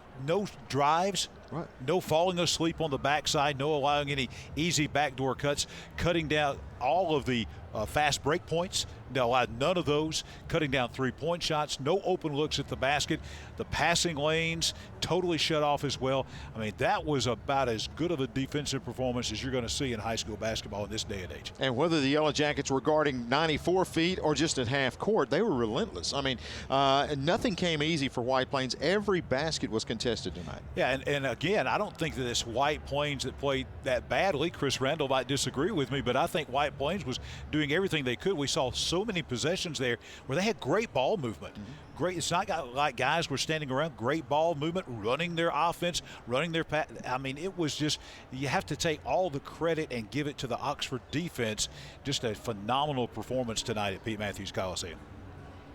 drives, right, no falling asleep on the backside, no allowing any easy backdoor cuts, cutting down all of the fast break points, no, none of those, cutting down three-point shots, no open looks at the basket, the passing lanes totally shut off as well. I mean, that was about as good of a defensive performance as you're going to see in high school basketball in this day and age. And whether the Yellow Jackets were guarding 94 feet or just at half court, they were relentless. I mean, nothing came easy for White Plains. Every basket was contested tonight. Yeah, and again, I don't think that it's White Plains that played that badly. Chris Randall might disagree with me, but I think White Plains was doing everything they could. We saw so many possessions there where they had great ball movement. Great. It's not like guys were standing around. Great ball movement, running their offense, running their pass. I mean, it was just, you have to take all the credit and give it to the Oxford defense. Just a phenomenal performance tonight at Pete Matthews Coliseum.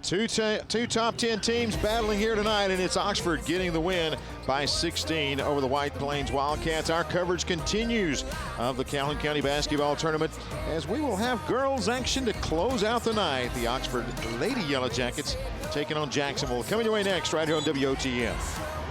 Two top 10 teams battling here tonight, and it's Oxford getting the win by 16 over the White Plains Wildcats. Our coverage continues of the Calhoun County Basketball Tournament as we will have girls action to close out the night. The Oxford Lady Yellow Jackets taking on Jacksonville. Coming your way next right here on WOTM.